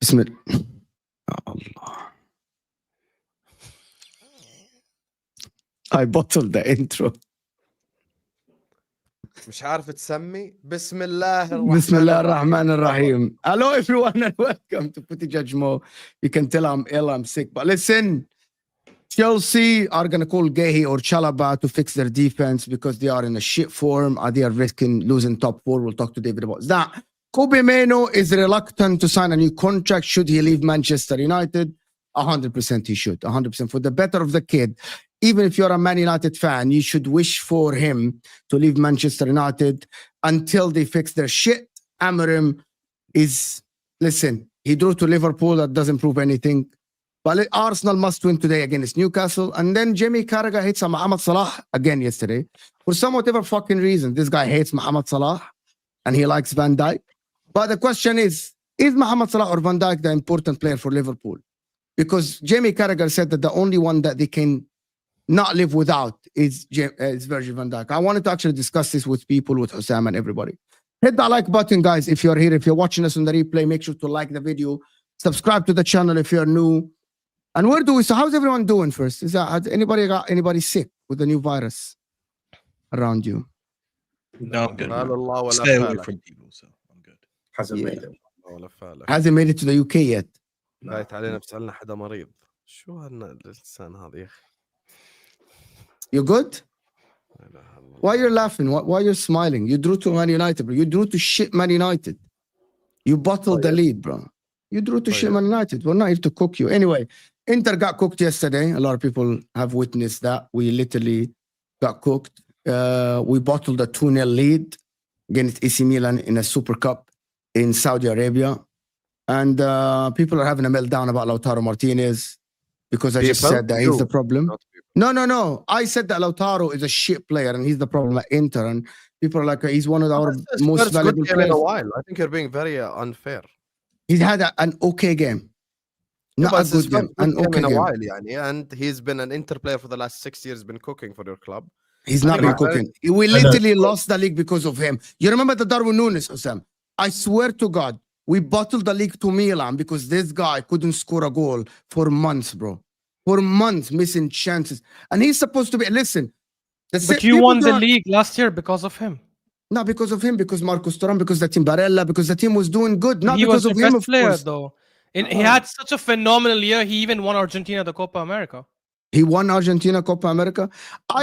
بسم الله. يا الله. I bottled the intro. مش عارف تسمي بسم الله الرحمن الرحيم. Hello everyone and welcome to Footy Judge Mo. You can tell I'm ill, I'm sick, but listen, Chelsea are going to call Guehi or Chalobah to fix their defense because they are in a shit form. They are risking losing top four. We'll talk to David about that. Mainoo is reluctant to sign a new contract. Should he leave Manchester United? 100% he should. 100% for the better of the kid. Even if you're a Man United fan, you should wish for him to leave Manchester United until they fix their shit. Amorim is, listen, he drew to Liverpool. That doesn't prove anything. But Arsenal must win today against Newcastle. And then Jamie Carragher hates Mohamed Salah again yesterday. For some whatever fucking reason, this guy hates Mohamed Salah and he likes Van Dijk. But the question is Mohamed Salah or Van Dijk the important player for Liverpool? Because Jamie Carragher said that the only one that they can not live without is Virgil van Dijk. I wanted to actually discuss this with people, with Husan and everybody. Hit that like button, guys, if you're here. If you're watching us on the replay, make sure to like the video. Subscribe to the channel if you're new. And so how's everyone doing first? Has anybody sick with the new virus around you? No, I'm good. Stay away from people, so I'm good. hasn't made it. Hasn't made it to the UK yet. بايت علينا بسألنا حدا مريض. شو هاللسان هذا يا أخي؟ You good? Why you're laughing? Why you're smiling? You drew to Man United, bro. You drew to shit Man United. You bottled the lead, bro. You drew to shit Man United. We're not here to cook you. Anyway, Inter got cooked yesterday. A lot of people have witnessed that. We literally got cooked. We bottled a 2-0 lead against AC Milan in a Super Cup in Saudi Arabia. And people are having a meltdown about Lautaro Martinez because I just said that he's the problem. No. I said that Lautaro is a shit player and he's the problem at Inter. And people are like, he's one of our most valuable players. In a while. I think you're being very unfair. He's had an okay game. Not a good game. An okay in a game. while, and he's been an Inter player for the last 6 years, been cooking for your club. He's not been cooking. We literally lost the league because of him. You remember the Darwin Núñez, Husan? I swear to God, we bottled the league to Milan because this guy couldn't score a goal for months, bro. For months, missing chances. And he's supposed to be, listen. But you won the league last year because of him. Not because of him, because Marcus Thuram, because the team Barella, because the team was doing good. Not because of him, of course. He was the best player, though. He had such a phenomenal year. He even won Argentina the Copa America. He won Argentina Copa America.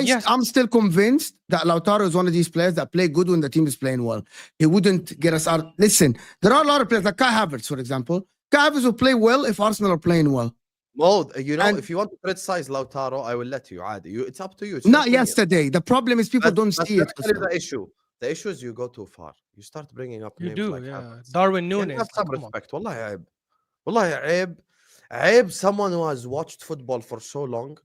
Yes. I'm still convinced that Lautaro is one of these players that play good when the team is playing well. He wouldn't get us out. Listen, there are a lot of players like Kai Havertz, for example. Kai Havertz will play well if Arsenal are playing well. Mo, you know, And- if you want to criticize Lautaro, I will let you. عادي. It's up to you. It's your Not opinion. yesterday. The problem is people don't That's see it. literally the issue. The issue is you go too far. You start bringing up You names do, like yeah. Havertz. Darwin You Nunes. have some come on. respect. والله عيب. والله عيب. عيب someone who has watched football for so long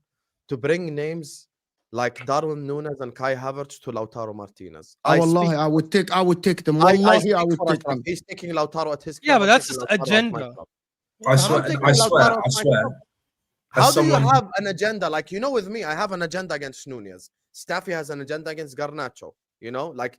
to bring names like Darwin Nunes and Kai Havertz to Lautaro Martinez. Wallahi, I would take them. I Wallahi, speak I would for take Ashraf. them. He's taking Lautaro at his club. Yeah, but I'm that's taking just Lautaro at my agenda. club. I swear, taking I swear, Lautaro I at my swear. club. As How do you someone- have an agenda? Like, you know, with me, I have an agenda against Nunez. Staffy has an agenda against Garnacho. You know, like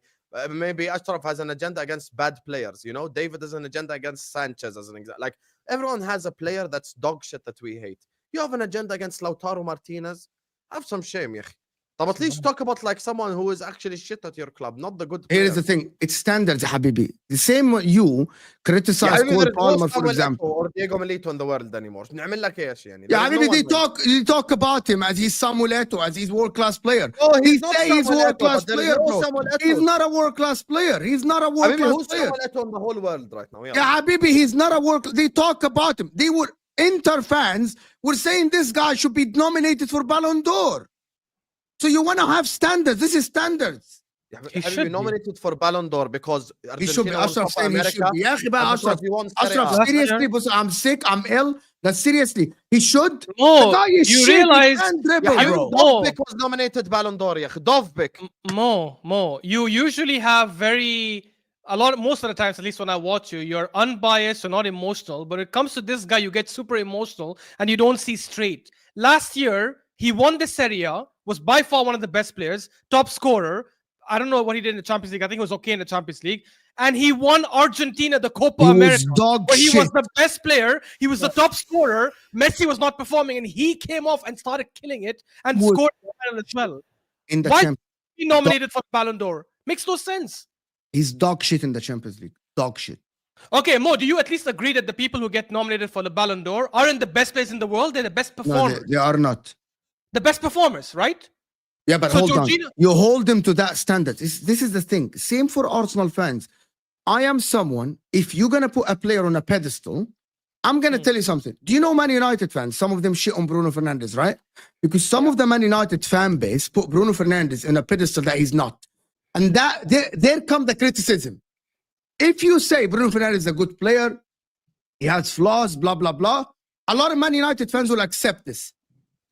maybe Ashraf has an agenda against bad players. You know, David has an agenda against Sanchez as an example. Like, everyone has a player that's dog shit that we hate. You have an agenda against Lautaro Martinez. Have some shame, يا أخي. طب at least talk about like someone who is actually shit at your club, not the good player. Here is the thing. It's standards, Habibi. The same way you criticize Yeah, Cole Palmer, for example. or Diego Milito in the world anymore. نعمل لك ايش يعني؟ Yeah, There is Habibi, no one they talk about him as he's Samuel Eto'o, as he's world-class player. No, He he's not say he's Samuel Eto'o, world-class but there is player, no bro. Samuel Eto'o. He's not a world-class player. He's not a Habibi, world-class who's player. Samuel Eto'o in the whole world right now? Yeah, Habibi, he's not a world. They talk about him. They were Inter fans were saying this guy should be nominated for Ballon d'Or. So you want to have standards. This is standards. He Habibi should be. nominated for Ballon d'Or because He should be. Argentina won Ashraf Copa saying he America should be. Yeah, and because Ashraf. he won Serie Ashraf, A. Last seriously, year- because I'm sick, I'm ill. That seriously, he should. The Mo, guy is you shit. realize He can't dribble, Yeah, bro. Habibi, Dovbik was nominated Ballon d'Or. يا أخي. Dovbik. Mo, you usually have most of the times, at least when I watch you, you're unbiased, you're not emotional. But when it comes to this guy, you get super emotional and you don't see straight. Last year, he won the Serie A, was by far one of the best players, top scorer. I don't know what he did in the Champions League. I think he was okay in the Champions League. And he won Argentina the Copa He America. was dog Where he shit. was the best player. He was the top scorer. Messi was not performing, and he came off and started killing it and Was- scored the final as well. in the Why champ. he nominated for Ballon d'Or? Makes no sense. He's dog shit in the Champions League. Dog shit. Okay, Mo, do you at least agree that the people who get nominated for the Ballon d'Or aren't the best players in the world? They're the best No, performers. they are not. The best performers, right? Yeah, but So hold Georgina- on. You hold them to that standard. This is the thing. Same for Arsenal fans. I am someone, if you're going to put a player on a pedestal, I'm going to tell you something. Do you know Man United fans? Some of them shit on Bruno Fernandes, right? Because some of the Man United fan base put Bruno Fernandes in a pedestal that he's not. And that there come the criticism. If you say Bruno Fernandes is a good player, he has flaws, blah, blah, blah, a lot of Man United fans will accept this.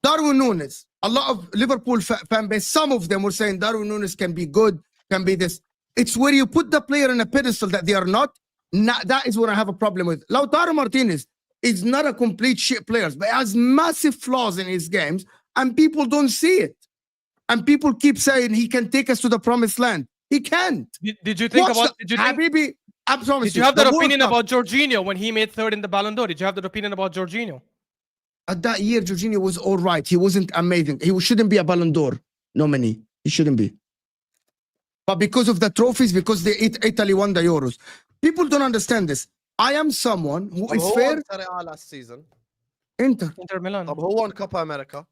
Darwin Nunes, a lot of Liverpool fan base, some of them were saying Darwin Nunes can be good, can be this. It's where you put the player in a pedestal that they are not. That is what I have a problem with. Lautaro Martinez is not a complete shit player, but he has massive flaws in his games, and people don't see it. And people keep saying he can take us to the promised land. He can't. Did you think Watch about? the- Did you think? Habibi, I promise Did you have that the World opinion Cup- about Jorginho when he made third in the Ballon d'Or? Did you have that opinion about Jorginho? At that year, Jorginho was all right. He wasn't amazing. He shouldn't be a Ballon d'Or nominee. He shouldn't be. But because of the trophies, because Italy won the Euros, people don't understand this. I am someone who is who fair. won Serie A last season? Inter, Inter Milan. طب who won Copa America?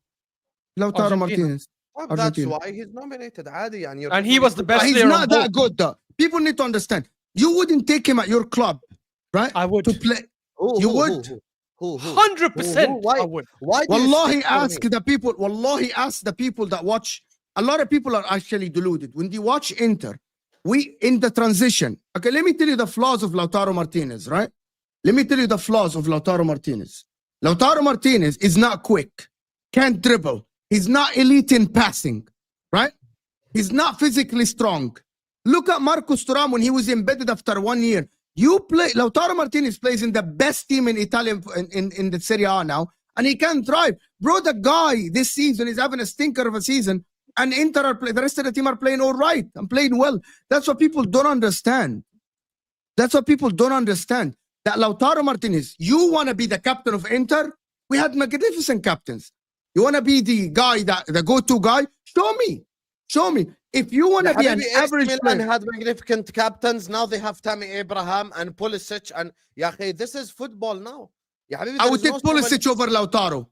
Lautaro Argentina. Martinez. طب that's Argentina. why he's nominated عادي يعني. you're And he picking was a the good best But he's player on not that both. good, though. People need to understand. You wouldn't take him at your club, right? I would. To play. Who, You who, would? Who? 100%. Why? I would. Why do you Wallahi, stick to ask me? the people. Wallahi, ask the people that watch. A lot of people are actually deluded. When they watch Inter, we in the transition. Okay, let me tell you the flaws of Lautaro Martinez, right? Let me tell you the flaws of Lautaro Martinez. Lautaro Martinez is not quick, can't dribble. He's not elite in passing, right? He's not physically strong. Look at Marcus Thuram when he was embedded after 1 year. Lautaro Martinez plays in the best team in Italy in the Serie A now, and he can't drive. Bro, the guy this season is having a stinker of a season, and Inter the rest of the team are playing all right and playing well. That's what people don't understand. That's what people don't understand. That Lautaro Martinez, you want to be the captain of Inter? We had magnificent captains. You want to be the guy, the go-to guy? Show me. Show me. If you want to be an حبيبي, average AC player. Milan had magnificent captains. Now they have Tammy Abraham and Pulisic. And يا أخي, this is football now. يا حبيبي, I would there take is no Pulisic someone- over Lautaro.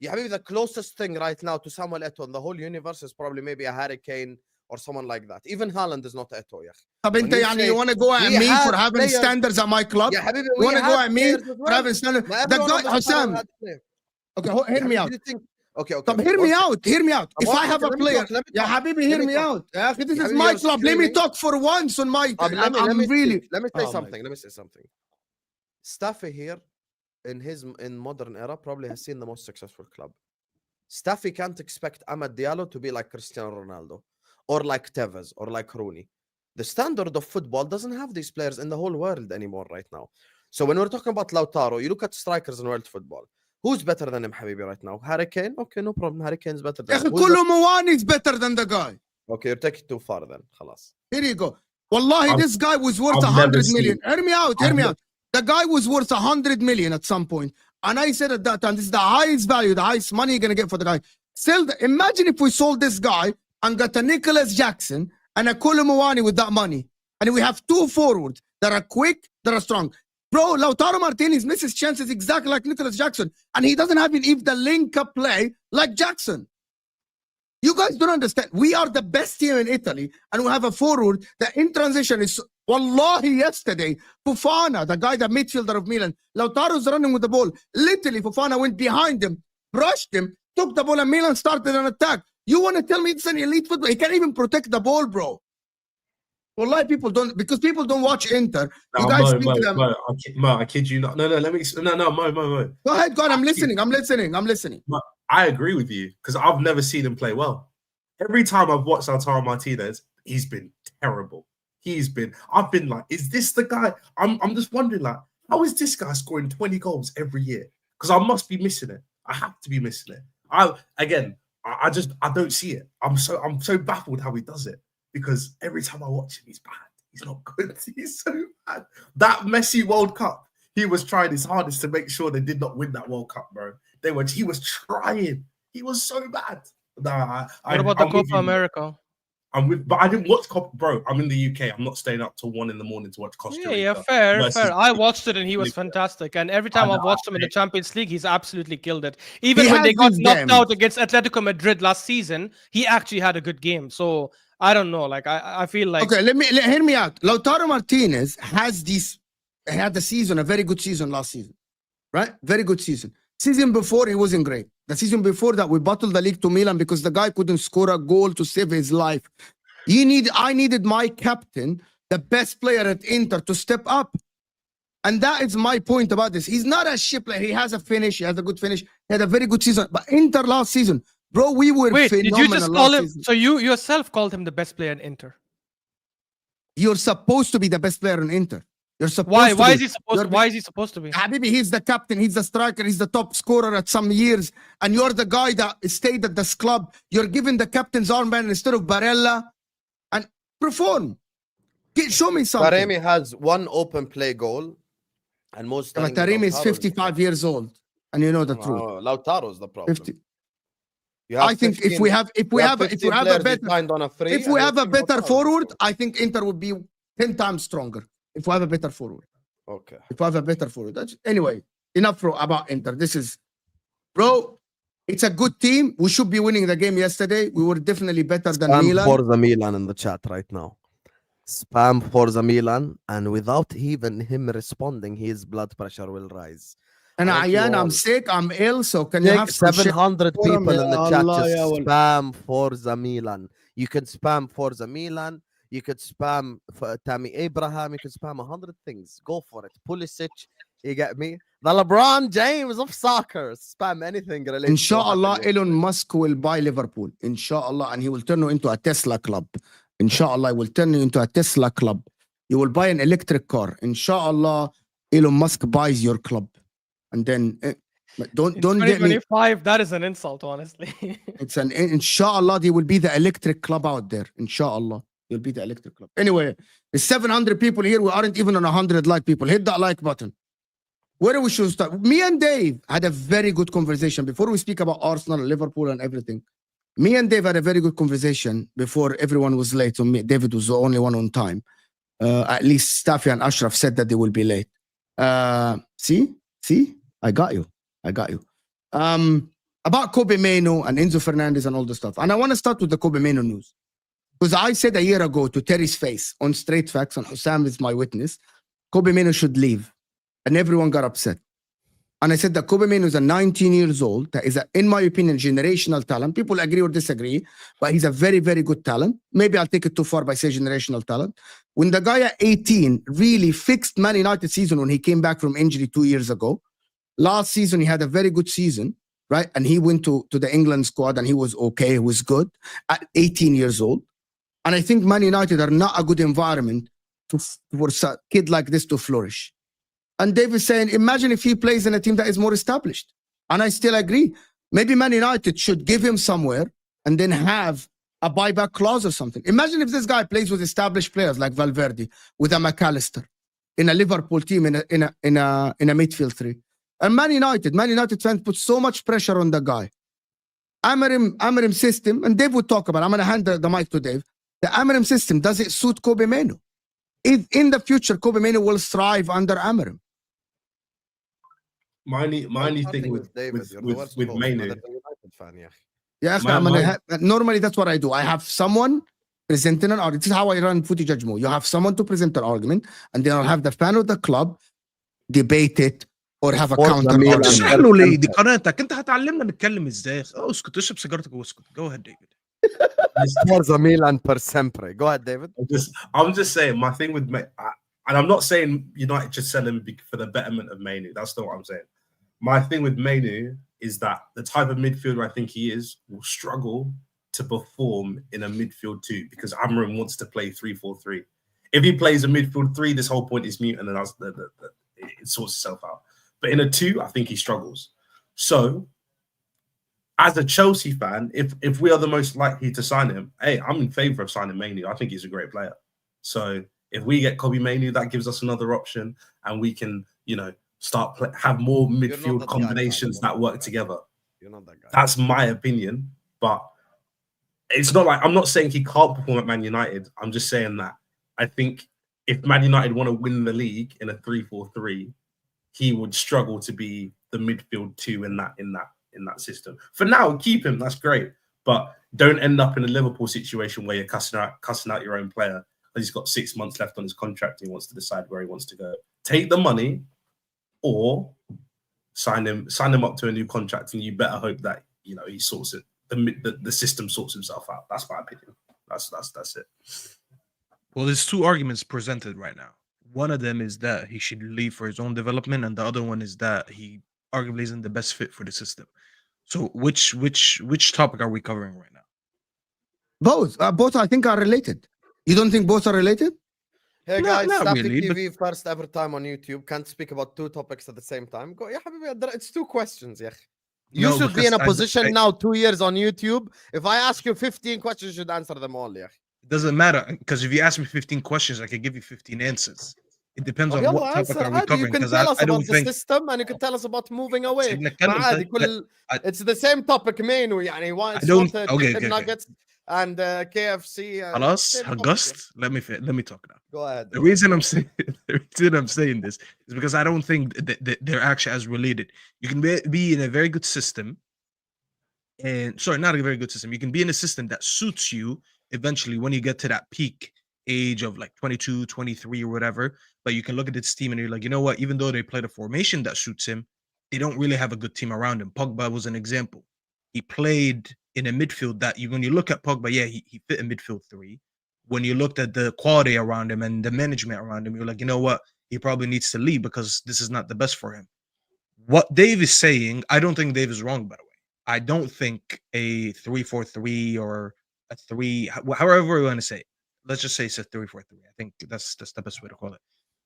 يا حبيبي, the closest thing right now to Samuel Eto'o in the whole universe is probably maybe a Harry Kane or someone like that. Even Haaland is not Eto'o, يا أخي. طب انت يعني you want to go at we me had for having players- standards at my club? يا حبيبي, You we want to go had at me players as for well. having standards? ما The everyone guy, on this panel Husan. had players. Okay, hear me out. Okay. طب hear me out. Hear me out. If I have a let me player, talk, let me يا talk. حبيبي, Let hear me me talk. out. يا أخي, this يا is حبيبي, my you're club. Let me screaming. talk for once on my. Let I'm me really. let me say Oh, something. Let me say something. Staffy here, in modern era, probably has seen the most successful club. Staffy can't expect Amad Diallo to be like Cristiano Ronaldo, or like Tevez, or like Rooney. The standard of football doesn't have these players in the whole world anymore right now. So when we're talking about Lautaro, you look at strikers in world football. Who's better than him, Habibi, right now? Harry Kane? Okay, no problem. Harry Kane's better يا than أخي, him. كله مواني is better than the guy. Okay, you're taking it too far then. خلاص. Here you go. Wallahi, this guy was worth I've never 100 million. seen- Hear me out. Hear me out. The guy was worth 100 million at some point. And I said at that time, this is the highest value, the highest money you're going to get for the guy. Still, imagine if we sold this guy and got a Nicholas Jackson and a Kolo Muani with that money. And we have two forwards that are quick, that are strong. Bro, Lautaro Martinez misses chances exactly like Nicholas Jackson. And he doesn't have even the link-up play like Jackson. You guys don't understand. We are the best team in Italy, and we have a forward that in transition is, wallahi, yesterday, Fofana, the guy, the midfielder of Milan, Lautaro's running with the ball. Literally, Fofana went behind him, brushed him, took the ball, and Milan started an attack. You want to tell me it's an elite football? He can't even protect the ball, bro. Wallahi, because people don't watch Inter. You guys think them. Mo, I kid you not. No, let me. No, Mo. Go ahead, go on. I'm listening. I agree with you because I've never seen him play well. Every time I've watched Lautaro Martinez, he's been terrible. I've been like, is this the guy? I'm just wondering, like, how is this guy scoring 20 goals every year? Because I must be missing it. I have to be missing it. I don't see it. I'm so baffled how he does it because every time I watch him, he's bad. He's not good. He's so bad. That Messi World Cup, he was trying his hardest to make sure they did not win that World Cup, bro. He was trying. He was so bad. Nah, what about the Copa America? But I didn't watch Copa, bro. I'm in the UK. I'm not staying up till 1 in the morning to watch Costa Rica. Yeah, fair. I watched it and he was fantastic. And every time I've watched him in the Champions League, he's absolutely killed it. Even when they got knocked out against Atletico Madrid last season, he actually had a good game. So I don't know. Like I feel like okay. Hear me out. Lautaro Martinez had a very good season last season, right? Very good season. Season before he wasn't great. The season before that we battled the league to Milan because the guy couldn't score a goal to save his life. I needed my captain, the best player at Inter, to step up. And that is my point about this. He's not a shit player. He has a finish. He has a good finish. He had a very good season. But Inter last season, bro, we were phenomenal. Did you just call him? Season. So you yourself called him the best player in Inter? You're supposed to be the best player in Inter. You're supposed Why is he supposed to be? Habibi, he's the captain, he's the striker, he's the top scorer at some years, and you're the guy that stayed at this club. You're given the captain's armband instead of Barella, and perform. Show me something. Taremi has one open play goal, and most. But Taremi is 55 years old, and you know the truth. Lautaro's the problem. 50. I think 15, if we have a better forward, I think Inter would be 10 times stronger. If we have a better forward. Okay. If we have a better forward. Anyway, enough about Inter. This is, bro, it's a good team. We should be winning the game yesterday. We were definitely better than Milan. Spam Forza Milan in the chat right now. Spam Forza Milan, and without even him responding, his blood pressure will rise. And I'm sick, I'm ill, so can you have 700 people in the chat just spam Forza Milan. You can spam Forza Milan. You could spam Tammy Abraham. You could spam 100 things. Go for it. Pulisic, you get me? The LeBron James of soccer. Spam anything related. Inshallah, Elon Musk will buy Liverpool. Inshallah, and he will turn you into a Tesla club. Inshallah, he will turn you into a Tesla club. You will buy an electric car. Inshallah, Elon Musk buys your club. And then don't get me. 2025, that is an insult, honestly. Inshallah, they will be the electric club out there. Inshallah. You'll be the electric club. Anyway, there's 700 people here. We aren't even on 100 like people. Hit that like button. Where we should start? Me and Dave had a very good conversation before we speak about Arsenal, Liverpool, and everything. Me and Dave had a very good conversation before everyone was late. So David was the only one on time. At least Staffy and Ashraf said that they will be late. See, I got you. About Kobe Mainoo and Enzo Fernandes and all the stuff. And I want to start with the Kobe Mainoo news. Because I said a year ago to Terry's face on Straight Facts, and Husan is my witness, Kobe Mainoo should leave. And everyone got upset. And I said that Kobe Mainoo is a 19 years old, that is, in my opinion, generational talent. People agree or disagree, but he's a very, very good talent. Maybe I'll take it too far by saying generational talent. When the guy at 18 really fixed Man United season when he came back from injury 2 years ago, last season he had a very good season, right? And he went to the England squad and he was okay, he was good at 18 years old. And I think Man United are not a good environment for a kid like this to flourish. And Dave is saying, imagine if he plays in a team that is more established. And I still agree. Maybe Man United should give him somewhere and then have a buyback clause or something. Imagine if this guy plays with established players like Valverde, with a McAllister, in a Liverpool team, in a midfield three. And Man United fans put so much pressure on the guy. Amorim system, and Dave would talk about it. I'm going to hand the mic to Dave. The Amorim system, does it suit Kobe Mainoo? If in the future, Kobe Mainoo will thrive under Amorim. My only thing with Mainoo. Yeah, normally that's what I do. I have someone presenting an argument. This is how I run Footy Judge Mo. You have someone to present an argument, and then I'll have the fan of the club debate it or have a counter argument. تشرحوا لي دي قناتك انت هتعلمنا نتكلم ازاي اسكت اشرب سيجارتك واسكت go ahead David. Forza Milan per sempre. Go ahead, David. I'm just saying my thing with and I'm not saying United should sell him for the betterment of Mainoo. That's not what I'm saying. My thing with Mainoo is that the type of midfielder I think he is will struggle to perform in a midfield too, because Amorim wants to play 3-4-3. If he plays a midfield 3, this whole point is mute, and then it sorts itself out. But in a 2, I think he struggles. So, as a Chelsea fan, if we are the most likely to sign him, hey, I'm in favour of signing Mainoo. I think he's a great player. So, if we get Kobe Mainoo, that gives us another option, and we can, have more midfield combinations that work together. You're not that guy. That's my opinion, but it's not like I'm not saying he can't perform at Man United. I'm just saying that I think if Man United want to win the league in a 3-4-3, he would struggle to be the midfield 2 in that system. For now, keep him. That's great, but don't end up in a Liverpool situation where you're cussing out your own player because he's got 6 months left on his contract and he wants to decide where he wants to go. Take the money, or sign him up to a new contract, and you better hope that he sorts it. The system sorts himself out. That's my opinion. That's it. Well, there's 2 arguments presented right now. One of them is that he should leave for his own development, and the other one is that he arguably isn't the best fit for the system. So which topic are we covering right now? Both I think are related. You don't think both are related? Hey guys, not Staffy really, TV first ever time on YouTube. Can't speak about 2 topics at the same time. Go, yeah, it's 2 questions. Yeah. You should be in a position now 2 years on YouTube. If I ask you 15 questions, you should answer them all. Yeah. It doesn't matter, because if you ask me 15 questions, I can give you 15 answers. It depends on what topic are we covering. You can tell us about the system, and you can tell us about moving away. It's the same topic. Mainoo, يعني why chicken nuggets and KFC. خلاص هجست. Let me talk now. Go ahead. The reason I'm saying this is because I don't think that they're actually as related. You can be in a very good system, and not a very good system. You can be in a system that suits you eventually when you get to that peak age of like 22, 23 or whatever. But you can look at this team and you're like, you know what? Even though they played a formation that suits him, they don't really have a good team around him. Pogba was an example. He played in a midfield that when you look at Pogba, yeah, he fit a midfield 3. When you looked at the quality around him and the management around him, you're like, you know what? He probably needs to leave because this is not the best for him. What Dave is saying, I don't think Dave is wrong, by the way. I don't think a 3-4-3 or a 3, however we want to say it. Let's just say it's a 3-4-3. I think that's the best way to call it.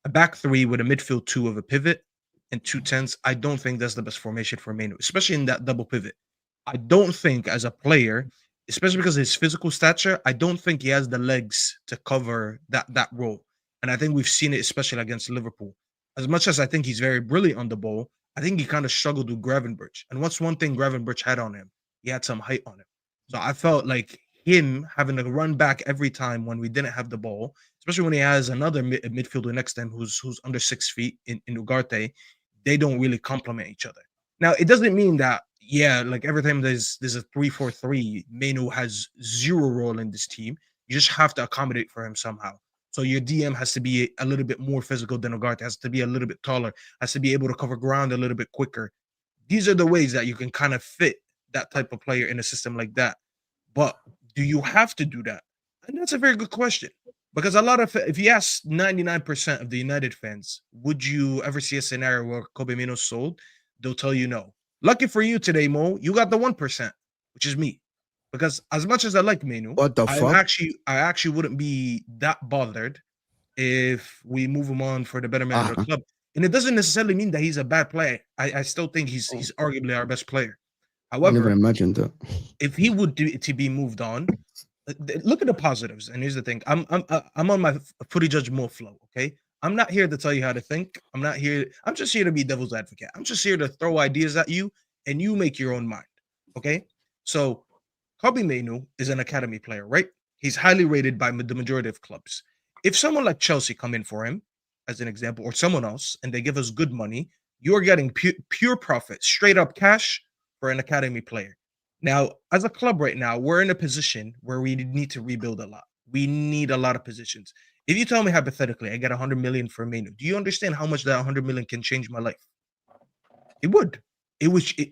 A back 3 with a midfield 2 of a pivot and 2 10s. I don't think that's the best formation for Mainoo, especially in that double pivot. I don't think as a player, especially because of his physical stature, I don't think he has the legs to cover that role. And I think we've seen it especially against Liverpool. As much as I think he's very brilliant on the ball, I think he kind of struggled with Gravenberch. And what's one thing Gravenberch had on him? He had some height on him. So I felt like him having to run back every time when we didn't have the ball, especially when he has another midfielder next to him who's under 6 feet in Ugarte, they don't really complement each other. Now, it doesn't mean that, yeah, like every time there's a 3-4-3, Mainoo has 0 role in this team. You just have to accommodate for him somehow. So your DM has to be a little bit more physical than a guard, has to be a little bit taller, has to be able to cover ground a little bit quicker. These are the ways that you can kind of fit that type of player in a system like that. But do you have to do that? And that's a very good question. Because a lot of, if you ask 99% of the United fans, would you ever see a scenario where Kobe Mainoo sold? They'll tell you no. Lucky for you today, Mo, you got the 1%, which is me. Because as much as I like Mainoo, What the fuck? I actually wouldn't be that bothered if we move him on for the betterment of the club. And it doesn't necessarily mean that he's a bad player. I still think he's arguably our best player. I never However, imagined that. if he would to be moved on, look at the positives. And here's the thing: I'm on my footy judge Mo flow. Okay, I'm not here to tell you how to think. I'm not here. I'm just here to be devil's advocate. I'm just here to throw ideas at you, and you make your own mind. Okay, so Kobe Mainoo is an academy player, right? He's highly rated by the majority of clubs. If someone like Chelsea come in for him, as an example, or someone else, and they give us good money, you're getting pure profit, straight up cash for an academy player. Now, as a club right now, we're in a position where we need to rebuild a lot. We need a lot of positions. If you tell me hypothetically, I get 100 million for Mainoo, do you understand how much that 100 million can change my life? It would. It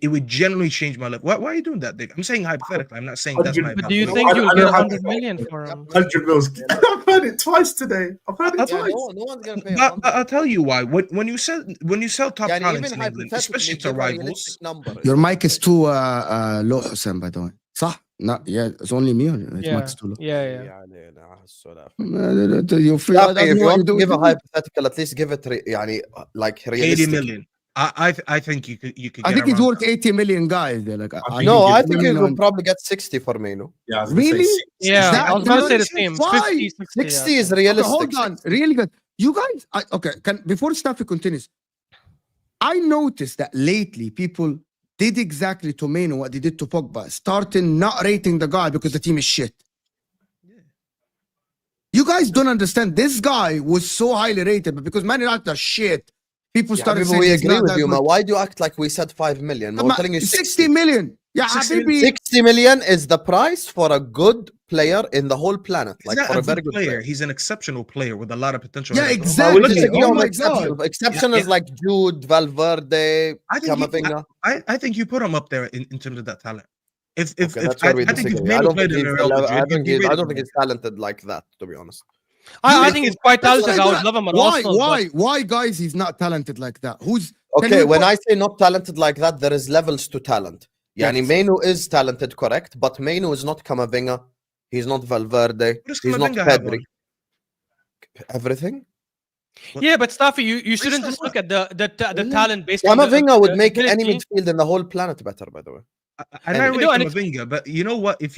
would generally change my life. Why are you doing that, Dave? I'm saying hypothetically. I'm not saying that's my. But do you think you'll get 100 million for him? 100 mils. I've heard it twice today. I've heard it twice. No one's gonna pay. I'll tell you why. When you sell top talents in England, especially to rivals. Your mic is too low, Husan, by the way. صح? Not, yeah, it's only me. Or his Yeah. mic's too low. Yeah. You feel I don't If know you what want you to do. give a hypothetical, at least give it like 80 realistic. million. I think you could get I think he's around worth 80 million, guys. They're like, No, I give think he million will on- probably get 60 for Mainoo. Yeah, I was gonna say Really? 60. Yeah, that I was going to say the realistic? same. Why? 50, 60, 60 yeah. is Okay, realistic. hold on. Really good. You guys, okay, before Staffy continues, I noticed that lately people did exactly to Mainoo what they did to Pogba, starting not rating the guy because the team is shit. You guys don't understand. This guy was so highly rated, but because Man United are shit, people Yeah, started Habibi, saying we he's agree not with that you, good. man. Why do you act like we said 5 million? We're telling you 60 million. Yeah, 60 Habibi. 60 million is the price for a good player in the whole planet. He's Like not for a a very good good player. He's an exceptional player with a lot of potential. Yeah, ahead of him. I exactly. will disagree Oh on my exception. God. Exception Yeah, is like Jude, Valverde, I think Camavinga. I think you put him up there in terms of that talent. If Okay, that's where we I think if disagree. I Mainoo don't think played in he's Real Madrid, I don't he'd be think rated he's more. talented like that, to be honest. I think he's quite That's talented. what I I would love him at Why? Arsenal. Why, guys, he's not talented like that? Who's can Okay, you when put- I say not talented like that, there is levels to talent. Yani Yes. Mainoo is talented, correct? But Mainoo is not Camavinga. He's not Valverde. What does He's not Camavinga have Pedri. on? Everything? Yeah, but Staffy, you Based shouldn't on just what? look at the talent based on Camavinga would the make any ability. midfield in the whole planet better, by the way. I rate No, and it's- Camavinga, but you know what? If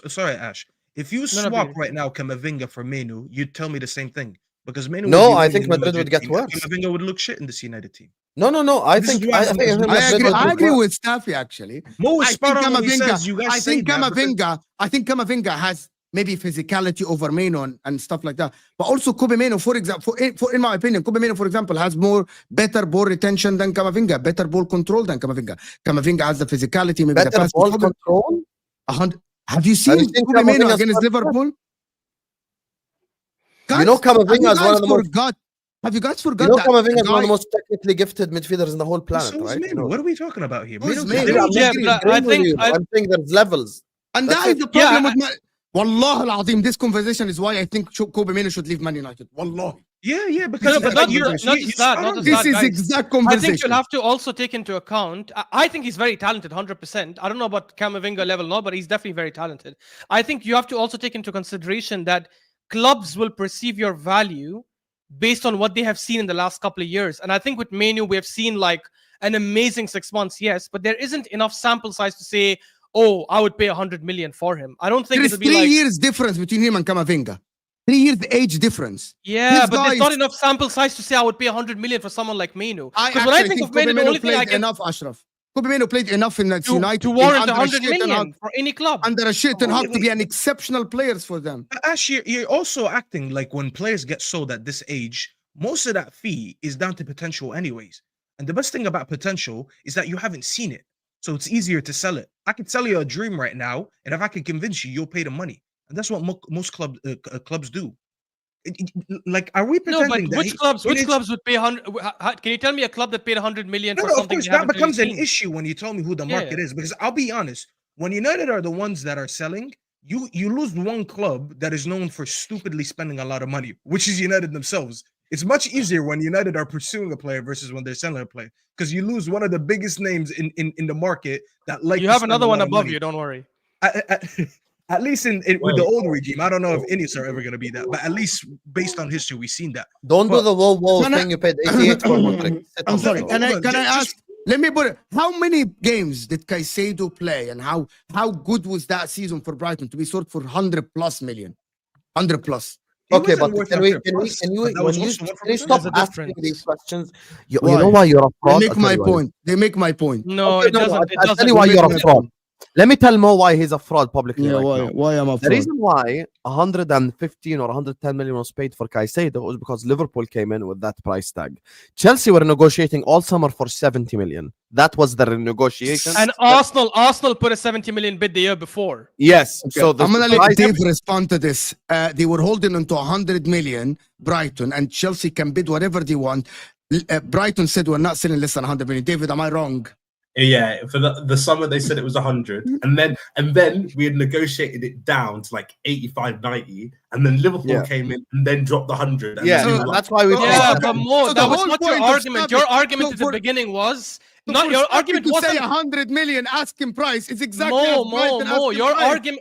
sorry, Ash, if you No, swap please. right now Camavinga for Mainoo, you'd tell me the same thing. Because Mainoo No, would be I winning think in the Madrid would get team, worse. Camavinga would look shit in this United team. No. I This is think why I I'm- think I I agree. Madrid I would agree worse. with Staffy actually. Mo is I spot think on when he Camavinga. says you guys I say think that, because- Camavinga has maybe physicality over Mainoo and stuff like that. But also Kobe Mainoo, for example, in my opinion, Kobe Mainoo, for example, has more better ball retention than Camavinga, better ball control than Camavinga. Camavinga has the physicality, maybe the Better pass. ball control. Have you seen seen Kobe Mainoo Camavinga's against first Liverpool? You know Camavinga is one of the most. Have you guys forgot You know that Camavinga is the one of the guy- most technically gifted midfielders in the whole planet, So is right? Mainoo. What are we talking about here? Who is Mainoo- Mainoo? I'm Yeah, not but agreeing I with think you. I'm saying there's levels. And That's that is it. the problem Yeah, with my. Wallah al-Azim, this conversation is why I think Kobe Mainoo should leave Man United. Wallah. Yeah, because No, but not just that, not just This that, is guys. exact I conversation. think you'll have to also take into account. I think he's very talented, 100%. I don't know about Camavinga level, no, but he's definitely very talented. I think you have to also take into consideration that clubs will perceive your value based on what they have seen in the last couple of years. And I think with Mainoo, we have seen like an amazing 6 months, yes, but there isn't enough sample size to say, oh, I would pay 100 million for him. I don't think There is it'll be 3 like, years difference between him and Camavinga. 3 years age difference. yeah, This but guy there's not is- enough sample size to say I would pay 100 million for someone like Mainoo. I Because when I actually think think of Kobe Mainoo, the Mainoo only thing I played can enough, Ashraf. Kobe Mainoo played enough in that to United. to being warrant under a 100 shit and million hug- for any club. Under a shit and Oh, hug to be wait. an exceptional players for them. Ash, you're also acting like when players get sold at this age, most of that fee is down to potential anyways. And the best thing about potential is that you haven't seen it. So it's easier to sell it. I could sell you a dream right now, and if I can convince you, you'll pay the money. and that's what most clubs do. Like, are we No, but pretending that which clubs would pay 100? Can you tell me a club that paid 100 million for of something? course, they that haven't becomes really an seen? issue when you tell me who the Yeah. market is. Because I'll be honest, when United are the ones that are selling, you lose one club that is known for stupidly spending a lot of money, which is United themselves. It's much easier when United are pursuing a player versus when they're selling a player, because you lose one of the biggest names in the market that like You to have spend another a one lot of above money. you. Don't worry. At least with the old regime, I don't know if Inis are ever going to be that, but at least based on history, we've seen that. Don't do But- the wall Can I- thing. You paid 88 for Modric. Sit I'm on the sorry. floor. Can I Hold on, ask? Let me put it. How many games did Caicedo play, and how good was that season for Brighton to be sold for 100+ million, 100+? He Okay, wasn't but worth can 100 we plus, but that was also one for can you stop There's a asking difference. these questions? You Why? know why you're a They fraud? make I'll tell my you why. point. They make my point. No, Okay, it doesn't. It I'll doesn't. tell you why They you're make a my fraud. point. Let me tell Mo why he's a fraud publicly. Yeah, right why? now. Why am I The fraud? reason why 115 or 110 million was paid for Caicedo was because Liverpool came in with that price tag. Chelsea were negotiating all summer for 70 million. That was the negotiation. And Arsenal put a 70 million bid the year before. Yes. Okay, So the I'm gonna price- let Dave respond to this. They were holding on to 100 million, Brighton, and Chelsea can bid whatever they want. Brighton said we're not selling less than 100 million. David, am I wrong? Yeah, for the summer they said it was 100, and then we had negotiated it down to like 85, 90, and then Liverpool Yeah. came in and then dropped the 100. And Yeah, then we So- were like, that's why we. Yeah, okay. but Mo, So that the was whole not your point of argument. Your Staffy- argument so at the for- beginning was So not for your Staffy argument to say wasn't 100 million asking price is exactly Mo, as Brighton asking your price. argument,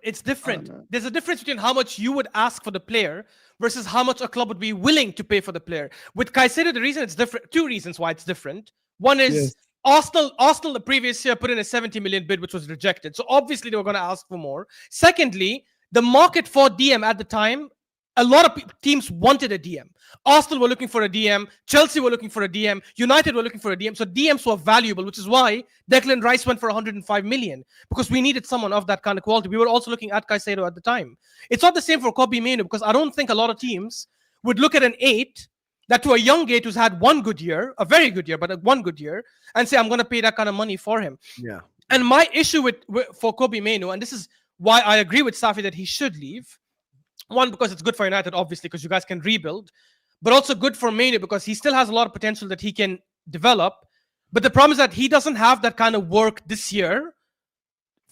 it's different. no. There's a difference between how much you would ask for the player versus how much a club would be willing to pay for the player. With Caicedo, the reason it's different, two reasons why it's different. One is Yes. Arsenal the previous year put in a 70 million bid, which was rejected. So obviously they were going to ask for more. Secondly, the market for DM at the time, a lot of teams wanted a DM. Arsenal were looking for a DM. Chelsea were looking for a DM. United were looking for a DM. So DMs were valuable, which is why Declan Rice went for 105 million, because we needed someone of that kind of quality. We were also looking at Caicedo at the time. It's not the same for Kobe Mainoo, because I don't think a lot of teams would look at an 8 that to a young 8 who's had one good year, a very good year, but one good year, and say, I'm going to pay that kind of money for him. Yeah. And my issue for Kobe Mainoo, and this is why I agree with Staffy that he should leave. One, because it's good for United, obviously, because you guys can rebuild, but also good for Mainoo because he still has a lot of potential that he can develop. But the problem is that he doesn't have that kind of work this year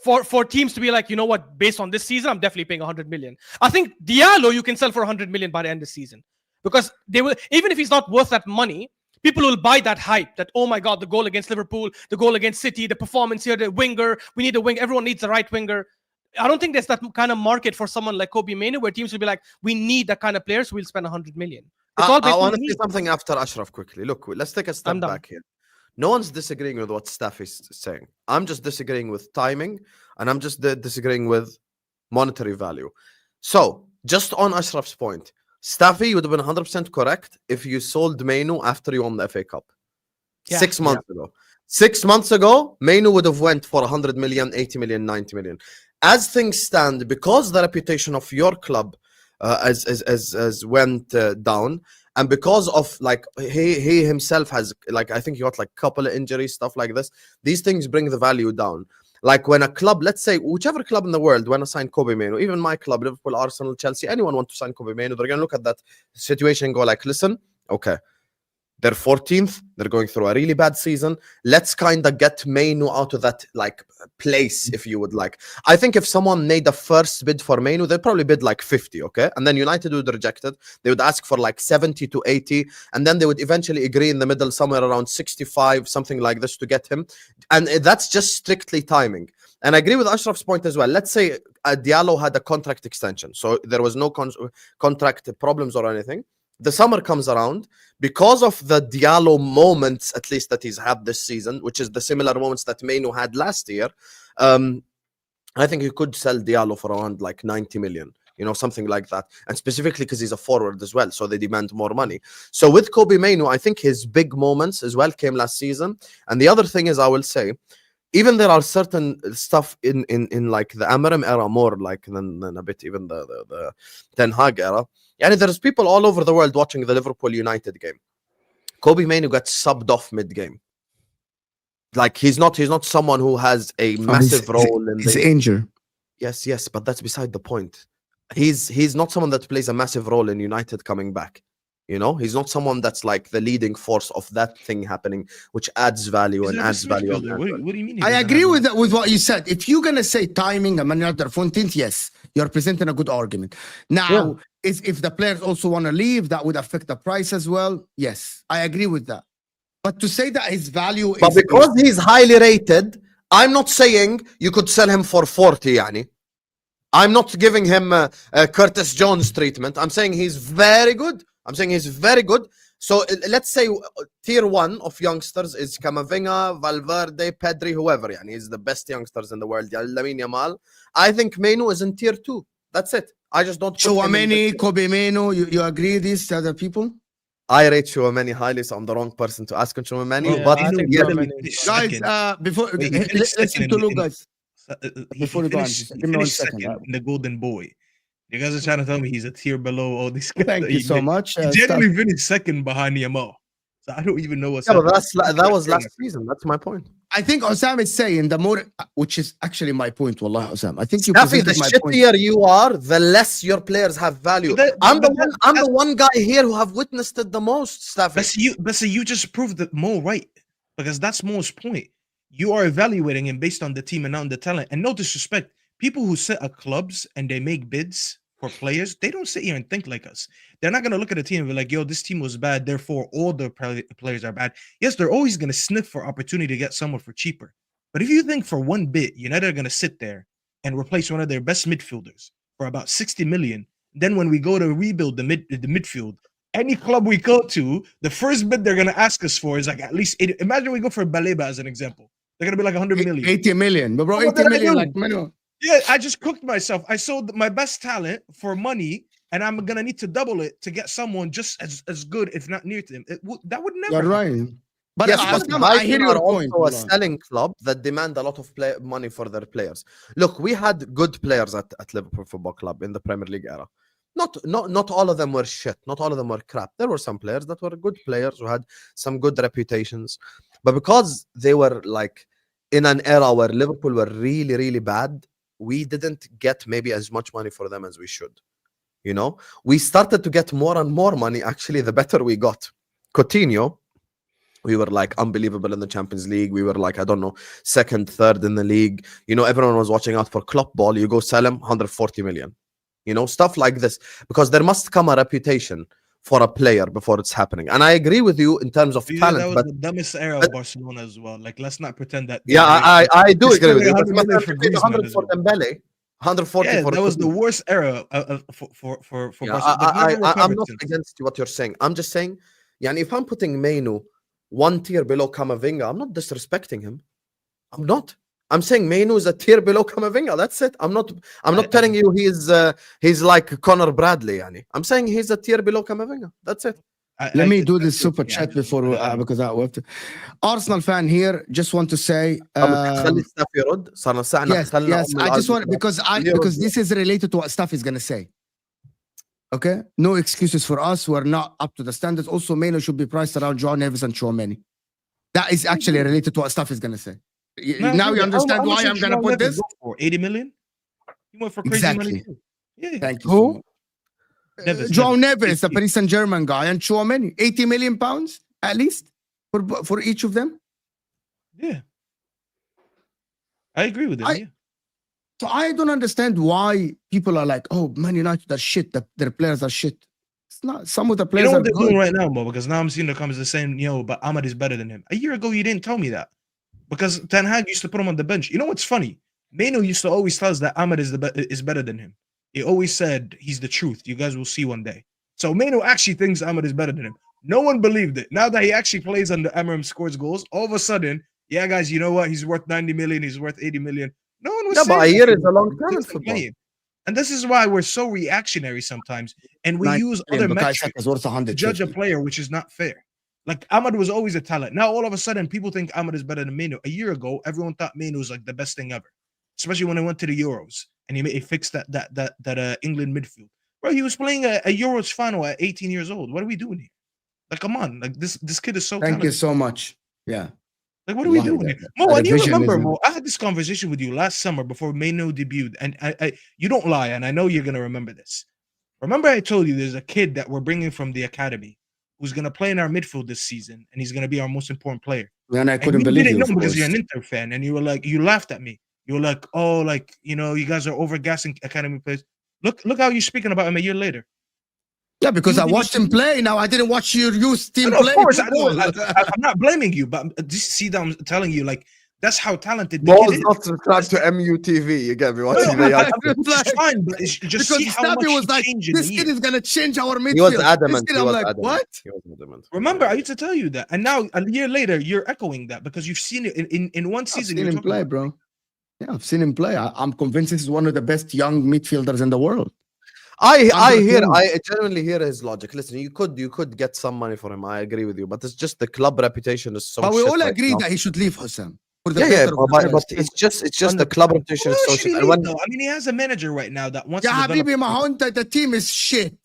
for teams to be like, you know what, based on this season, I'm definitely paying 100 million. I think Diallo you can sell for 100 million by the end of the season, because they will, even if he's not worth that money, people will buy that hype that, oh my God, the goal against Liverpool, the goal against City, the performance here, the winger, we need a wing, everyone needs a right winger. I don't think there's that kind of market for someone like Kobe Mainoo where teams will be like, we need that kind of player, so we'll spend 100 million. It's all I based on want to need. say something after Ashraf quickly. Look, let's take a step I'm done. back here. No one's disagreeing with what Staffy's saying. I'm just disagreeing with timing, and I'm just disagreeing with monetary value. So, just on Ashraf's point, Staffy, you would have been 100% correct if you sold Mainoo after you won the FA Cup. Yeah. 6 months ago. 6 months ago, Mainoo would have went for 100 million, 80 million, 90 million. As things stand, because the reputation of your club as went down, and because of like he himself has, like, I think he got like a couple of injuries, stuff like this, these things bring the value down. Like when a club, let's say whichever club in the world want to sign Kobe Mainoo, even my club, Liverpool, Arsenal, Chelsea, anyone want to sign Kobe Mainoo, they're going to look at that situation and go like, listen, okay, they're 14th, they're going through a really bad season, let's kind of get Mainoo out of that like place, if you would like. I think if someone made a first bid for Mainoo, they'd probably bid like 50, okay, and then United would reject it. They would ask for like 70 to 80, and then they would eventually agree in the middle, somewhere around 65, something like this, to get him. And that's just strictly timing. And I agree with Ashraf's point as well. Let's say Diallo had a contract extension, so there was no contract problems or anything. The summer comes around, because of the Diallo moments, at least that he's had this season, which is the similar moments that Mainoo had last year. I think you could sell Diallo for around like 90 million, you know, something like that. And specifically because he's a forward as well, so they demand more money. So with Kobe Mainoo, I think his big moments as well came last season. And the other thing is, I will say, even there are certain stuff in like the Amarim era more like than a bit even the Ten Hag era. And there's people all over the world watching the Liverpool United game. Kobe Mainoo got subbed off mid-game. Like he's not someone who has a massive role in his the... injury. Yes, but that's beside the point. He's not someone that plays a massive role in United coming back. You know, he's not someone that's like the leading force of that thing happening, which adds value He's and a adds value. midfielder. What do you mean? He I doesn't agree have with that? with what you said. If you're gonna say timing and Man United are 14th, yes, you're presenting a good argument. Now, if the players also want to leave, that would affect the price as well. Yes, I agree with that. But to say that his value But is because he's highly rated, I'm not saying you could sell him for 40, yani. I'm not giving him a Curtis Jones treatment. I'm saying he's very good. So let's say tier 1 of youngsters is Camavinga, Valverde, Pedri, whoever. Yani he's the best youngsters in the world. Lamine Yamal. I think Mainoo is in tier 2. That's it. I just don't. Chouameni, Kobe Mainoo. You agree these other people? I rate Chouameni highly, so I'm the wrong person to ask on Chouameni. Yeah, but I think yeah, Chouameni finished Guys, second. before Wait, he finished let's second to look, in- guys. He Before you go on, finished, give me 1 second second. in the Golden Boy. You guys are trying to tell me he's a tier below all these guys. Thank you so much. He genuinely finished second behind Yamal. So I don't even know what's yeah, but happening. that was last season. That's my point. I think Osam is saying the more, which is actually my point, Wallah, Osam. I think you Staffy, the presented my point. shittier you are, the less your players have value. I'm the one guy here who have witnessed it the most, Staffy. But see, you just proved that Mo right, because that's Mo's point. You are evaluating him based on the team and not on the talent. And no disrespect, people who sit at clubs and they make bids for players, they don't sit here and think like us. They're not going to look at a team and be like, yo, this team was bad, therefore all the players are bad. Yes, they're always going to sniff for opportunity to get someone for cheaper. But if you think for one bit, United are going to sit there and replace one of their best midfielders for about 60 million, then when we go to rebuild the midfield, any club we go to, the first bid they're going to ask us for is like at least 80. Imagine we go for Baleba as an example. They're going to be like 100 million. 80 million. But bro, What 80 did I million, do? like, Manu. Yeah, I just cooked myself. I sold my best talent for money, and I'm going to need to double it to get someone just as good, if not near to him. That would never You're happen. right. But yes, Osam, I I hear are your also point. a Wallah. selling club that demand a lot of money for their players. Look, we had good players at Liverpool Football Club in the Premier League era. Not all of them were shit. Not all of them were crap. There were some players that were good players who had some good reputations. But because they were like in an era where Liverpool were really, really bad, we didn't get maybe as much money for them as we should. You know, we started to get more and more money, actually, the better we got. Coutinho, we were like unbelievable in the Champions League. We were like, I don't know, second, third in the league. You know, everyone was watching out for Klopp ball. You go sell him, 140 million. You know, stuff like this. Because there must come a reputation for a player before it's happening. And I agree with you in terms of Yeah, talent. that was But the dumbest era of Barcelona as well. Like, let's not pretend that. yeah, I do They're agree with you. spending But 100 million for مثلاً Griezmann 100 as for well. Dembele, 140 Yeah, for that was the Coutinho. worst era for Yeah, Barcelona. They've never I'm recovered not since. against what you're saying. I'm just saying, yani, if I'm putting Mainoo 1 tier below Camavinga, I'm not disrespecting him. I'm not. I'm saying Mainoo is a tier below Camavinga. That's it. I'm not telling you he's like Conor Bradley. Yani. I'm saying he's a tier below Camavinga. That's it. Let me do this super chat before because I have to. Arsenal fan here. Just want to say. خلي Staffy يرد. صار ساعة Yes, خلنا yes. أم I just العرض. want because this is related to what Staff is gonna say. Okay, no excuses for us. We're not up to the standards. Also, Mainoo should be priced around Joao Neves and Chouameni. That is actually related to what Staff is gonna say. Now you understand why I'm gonna put this. For 80 million. He went for crazy money Exactly. too. Yeah. Thank you. So much. Neves, Joao Neves. Neves, the Paris Saint-Germain guy, and Chouameni, 80 million pounds at least for each of them. Yeah. I agree with him. Yeah. So I don't understand why people are like, "Oh, Man United are shit. Their players are shit." It's not. Some of the You players know are what they're good. doing right now, Mo? Because now I'm seeing the comments the same, but Ahmad is better than him. A year ago, you didn't tell me that. Because Ten Hag used to put him on the bench. You know what's funny? Mainoo used to always tell us that Ahmad is better than him. He always said he's the truth. You guys will see one day. So Mainoo actually thinks Ahmad is better than him. No one believed it. Now that he actually plays under Amarim, scores goals, all of a sudden, yeah, guys, you know what? He's worth 90 million. He's worth 80 million. No one was Yeah, saying but a that. year is a long time in Just football. playing. And this is why we're so reactionary sometimes. And we 90 use million, other Bukayo metrics Saka is worth to 150. judge a player, which is not fair. Like Ahmad was always a talent. Now all of a sudden, people think Ahmad is better than Mainoo. A year ago, everyone thought Mainoo was like the best thing ever, especially when he went to the Euros and he fixed that England midfield. Bro, he was playing a Euros final at 18 years old. What are we doing here? Like, come on, like this kid is so Thank talented. you so much. Yeah. Like, what are we Wallahi, doing that- here? Mo, that and you vision remember, isn't- Mo, I had this conversation with you last summer before Mainoo debuted, and you don't lie, and I know you're going to remember this. Remember I told you there's a kid that we're bringing from the academy who's going to play in our midfield this season, and he's going to be our most important player. And I And couldn't you believe didn't you, know of because you're an course. Inter fan, and you were like, you laughed at me. You were like, oh, like, you know, you guys are overgassing academy players. Look how you're speaking about him a year later. Yeah, because You I didn't watched him even- play. Now I didn't watch your youth team No, of play course, I know. football. I'm not blaming you, but just see that I'm telling you, like, that's how talented the Mo's kid is. not subscribed to MUTV. You get me? No, Watching no, the I- young- which is fine, but it's just Because see how much Staffy was he like, changed in this a kid year. is gonna change our midfield. He was This adamant. kid, He I'm was like, adamant. what? He was adamant. Remember, I used to tell you that, and now a year later, you're echoing that because you've seen it in one I've season. seen You're him talking play, about. bro. Yeah, I've seen him play. I'm convinced this is one of the best young midfielders in the world. I Under 20. I genuinely hear his logic. Listen, you could get some money for him. I agree with you, but it's just the club reputation is so. But we shit all right agree now. that he should leave Husan. For the Yeah, better of the but players. it's just the club reputation is so Why should he shit. And leave, when though? I mean, he has a manager right now that wants Yeah, to develop. Habibi Mahon, the team is shit.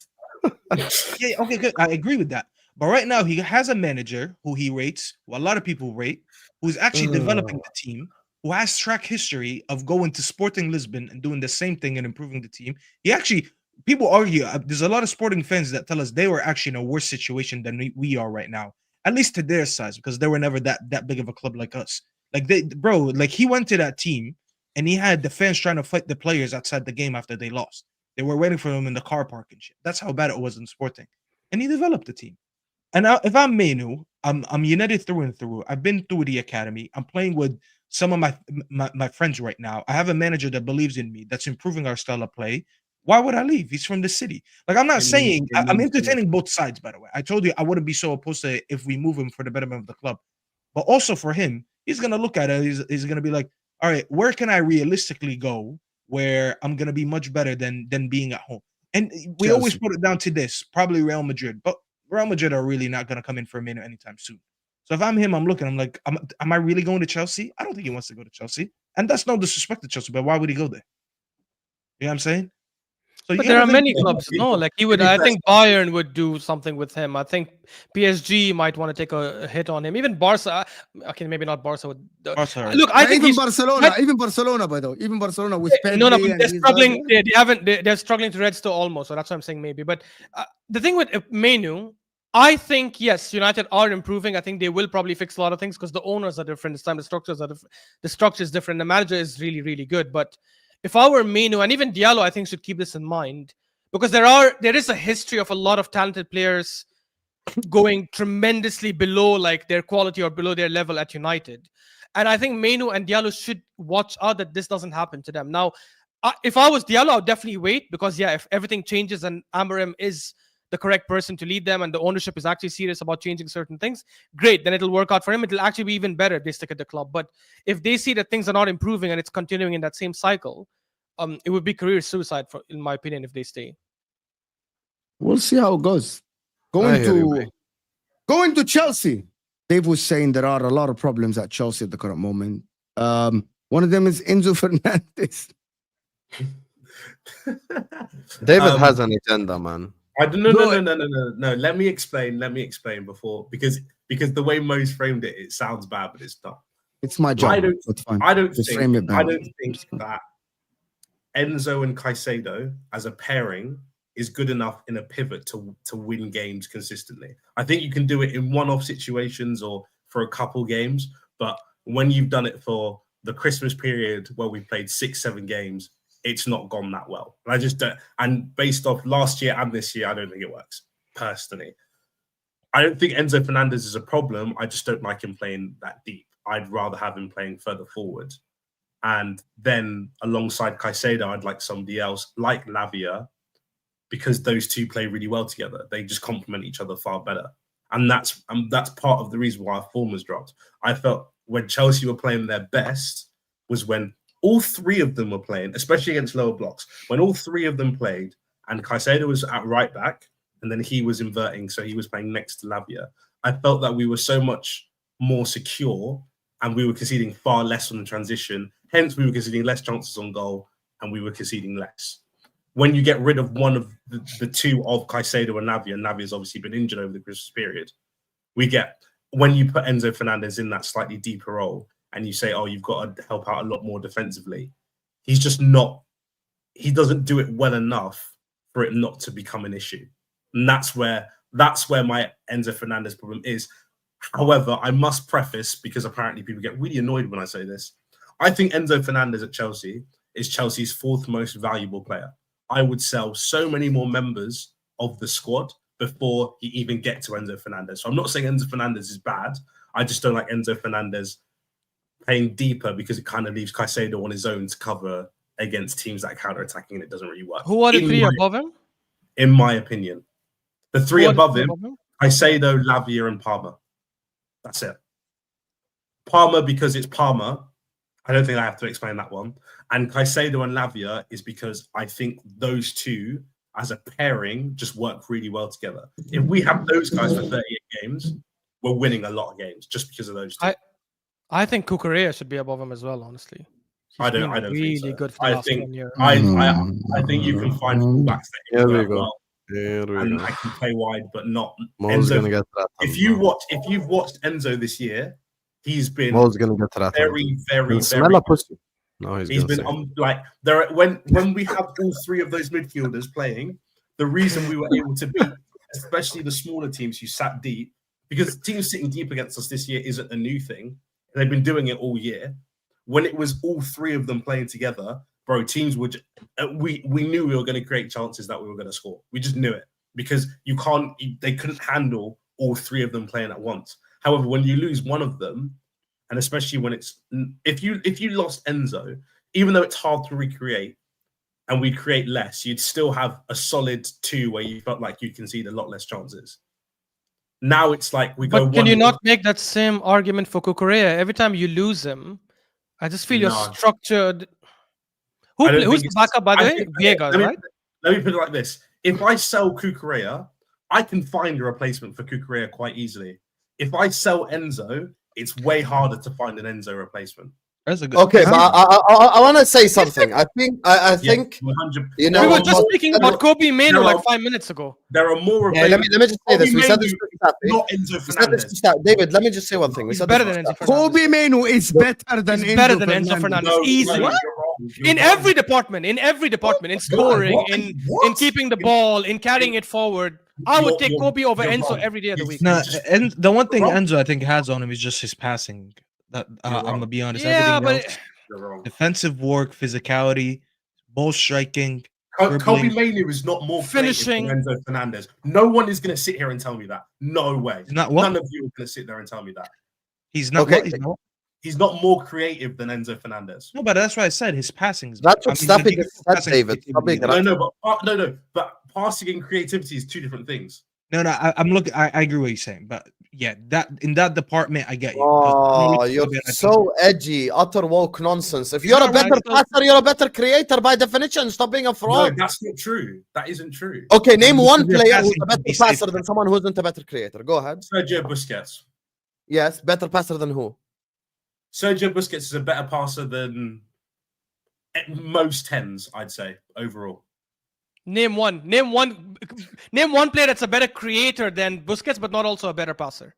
Yeah, okay, good. I agree with that. But right now, he has a manager who he rates, who a lot of people rate, who's actually developing the team, who has track history of going to Sporting Lisbon and doing the same thing and improving the team. He actually, people argue, there's a lot of Sporting fans that tell us they were actually in a worse situation than we are right now, at least to their size, because they were never that big of a club like us. Like like he went to that team and he had the fans trying to fight the players outside the game after they lost. They were waiting for him in the car park and shit. That's how bad it was in Sporting. And he developed the team. And now, if I'm Mainoo, I'm United through and through. I've been through the academy. I'm playing with some of my friends right now. I have a manager that believes in me, that's improving our style of play. Why would I leave? He's from the city. Like, I'm not saying I'm entertaining both sides, by the way. I told you I wouldn't be so opposed to it if we move him for the betterment of the club. But also for him, he's gonna look at it. He's gonna be like, all right, where can I realistically go where I'm gonna be much better than being at home? And we always Chelsea. put it down to this, probably Real Madrid. But Real Madrid are really not gonna come in for a minute anytime soon. So if I'm him, I'm looking, I'm like, am I really going to Chelsea? I don't think he wants to go to Chelsea. And that's no disrespect to Chelsea, but why would he go there? You know what I'm saying? So But you there gotta are think many about clubs. it. No, like he would. be I fair- think Bayern would do something with him. I think PSG might want to take a hit on him. Even Barca. Okay, maybe not Barca. Barca are- Look, I think even he's Barcelona, by the way, even Barcelona with Pedri. no, but and they're these struggling. guys, They're struggling to register almost. So that's what I'm saying. Maybe, but the thing with Mainoo, I think yes, United are improving. I think they will probably fix a lot of things because the owners are different. This time the structures are different. The structure is different. The manager is really, really good. But if I were Mainoo, and even Diallo, I think should keep this in mind because there is a history of a lot of talented players going tremendously below like their quality or below their level at United. And I think Mainoo and Diallo should watch out that this doesn't happen to them. Now, if I was Diallo, I'd definitely wait because yeah, if everything changes and Amorim is the correct person to lead them and the ownership is actually serious about changing certain things, great, then it'll work out for him. It'll actually be even better if they stick at the club. But if they see that things are not improving and it's continuing in that same cycle, it would be career suicide, in my opinion, if they stay. we'll see how it goes. I hear you, mate. Going to Chelsea. Dave was saying there are a lot of problems at Chelsea at the current moment. One of them is Enzo Fernandes. David has an agenda, man. No. Let me explain before because the way Mo's framed it, it sounds bad, but it's not. It's my job. I don't- It's fine. I don't Just frame it think back. that Enzo and Caicedo as a pairing is good enough in a pivot to win games consistently. I think you can do it in one-off situations or for a couple games, but when you've done it for the Christmas period where we played 6-7 games, it's not gone that well. And I just don't, and based off last year and this year, I don't think it works personally. I don't think Enzo Fernandes is a problem. I just don't like him playing that deep. I'd rather have him playing further forward. And then alongside Caicedo, I'd like somebody else like Lavia, because those two play really well together. They just complement each other far better. And that's part of the reason why our form was dropped. I felt when Chelsea were playing their best was when all three of them were playing, especially against lower blocks, when all three of them played and Caicedo was at right back and then he was inverting, so he was playing next to Lavia. I felt that we were so much more secure and we were conceding far less on the transition. Hence, we were conceding less chances on goal and we were conceding less. When you get rid of one of the two of Caicedo and Lavia has obviously been injured over the Christmas period, we get when you put Enzo Fernandes in that slightly deeper role and you say, oh, you've got to help out a lot more defensively, he's just not, he doesn't do it well enough for it not to become an issue. And that's where my Enzo Fernandes problem is. However, I must preface, because apparently people get really annoyed when I say this, I think Enzo Fernandes at Chelsea is Chelsea's 4th most valuable player. I would sell so many more members of the squad before you even get to Enzo Fernandes. So I'm not saying Enzo Fernandes is bad. I just don't like Enzo Fernandes playing deeper because it kind of leaves Caicedo on his own to cover against teams that are counter-attacking, and it doesn't really work. Who are the 3 above him? In my opinion. The 3 above him, Caicedo, Lavia, and Palmer. That's it. Palmer because it's Palmer. I don't think I have to explain that one. And Caicedo and Lavia is because I think those two as a pairing just work really well together. If we have those guys for 38 games, we're winning a lot of games just because of those two. I think Cucurella should be above him as well, honestly. I don't really think so. good for the last 1 year. I think you can find fullbacks that There we go. well. And I can play wide, but not Mo's Enzo. gonna get that. If you've watched Enzo this year, he's been Mo's gonna get that. very, very, Smell very. a pussy. No, He's been like there. When we have all 3 of those midfielders playing, the reason we were able to beat, especially the smaller teams who sat deep, because teams sitting deep against us this year isn't a new thing. They've been doing it all year. When it was all 3 of them playing together, bro, teams would. We knew we were going to create chances that we were going to score. We just knew it because they couldn't handle all 3 of them playing at once. However, when you lose one of them, and especially when if you lost Enzo, even though it's hard to recreate and we create less, you'd still have a solid 2 where you felt like you concede a lot less chances. Now it's like we go. But can you not make that same argument for Cucurella? Every time you lose him, I just feel you're structured. Who's the backup, by the way? Viegas, right? Let me put it like this. If I sell Cucurella, I can find a replacement for Cucurella quite easily. If I sell Enzo, it's way harder to find an Enzo replacement. That's a good. Okay, but I want to say something. I think you know. We were just speaking about Kobe Mainoo like 5 minutes ago. There are more. Yeah, let me just say this. We said this to Staffy. Not Enzo Fernandes. David, let me just say one thing. He's better than Enzo Fernandes. Kobe Mainoo is better than Enzo Fernandes. No, Easily. you're In wrong. every department, in scoring, in keeping the ball, in carrying it forward. I would take Kobe over Enzo every day of the week. No, and the one thing Enzo I think has on him is just his passing. That I'm gonna be honest. Yeah, but You're wrong. Defensive work, physicality, ball striking. Kobe Mainoo is not more finishing than Enzo Fernandes. No one is going to sit here and tell me that. No way. Not what? None of you are going to sit there and tell me that. He's not. Okay. What? He's not. He's not more creative than Enzo Fernandes. No, but that's why I said his passing. That's what Staffy just said, David. But passing and creativity is 2 different things. No, I'm looking. I agree what you're saying, but yeah, that in that department, I get you. Oh, you're so edgy, utter woke nonsense. If you're a better passer, you're a better creator by definition. Stop being a fraud. No, that's not true. That isn't true. Okay, name one player who's a better passer than someone who isn't a better creator. Go ahead. Sergio Busquets. Yes, better passer than who? Sergio Busquets is a better passer than most 10s, I'd say, overall. Name one player that's a better creator than Busquets, but not also a better passer.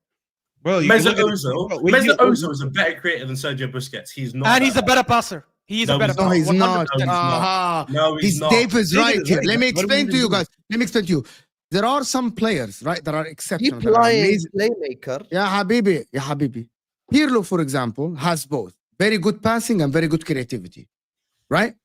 Bro, Mesut Ozil is a better creator than Sergio Busquets. He's not, and he's a better passer. He's a better passer. No, he's 100%. not. No, he's not. David's right here. Let me What explain do to we you do? guys. Let me explain to you. There are some players, right, that are exceptional. Keep that are lying, amazing. playmaker. Yeah, Habibi. Pirlo, for example, has both very good passing and very good creativity, right?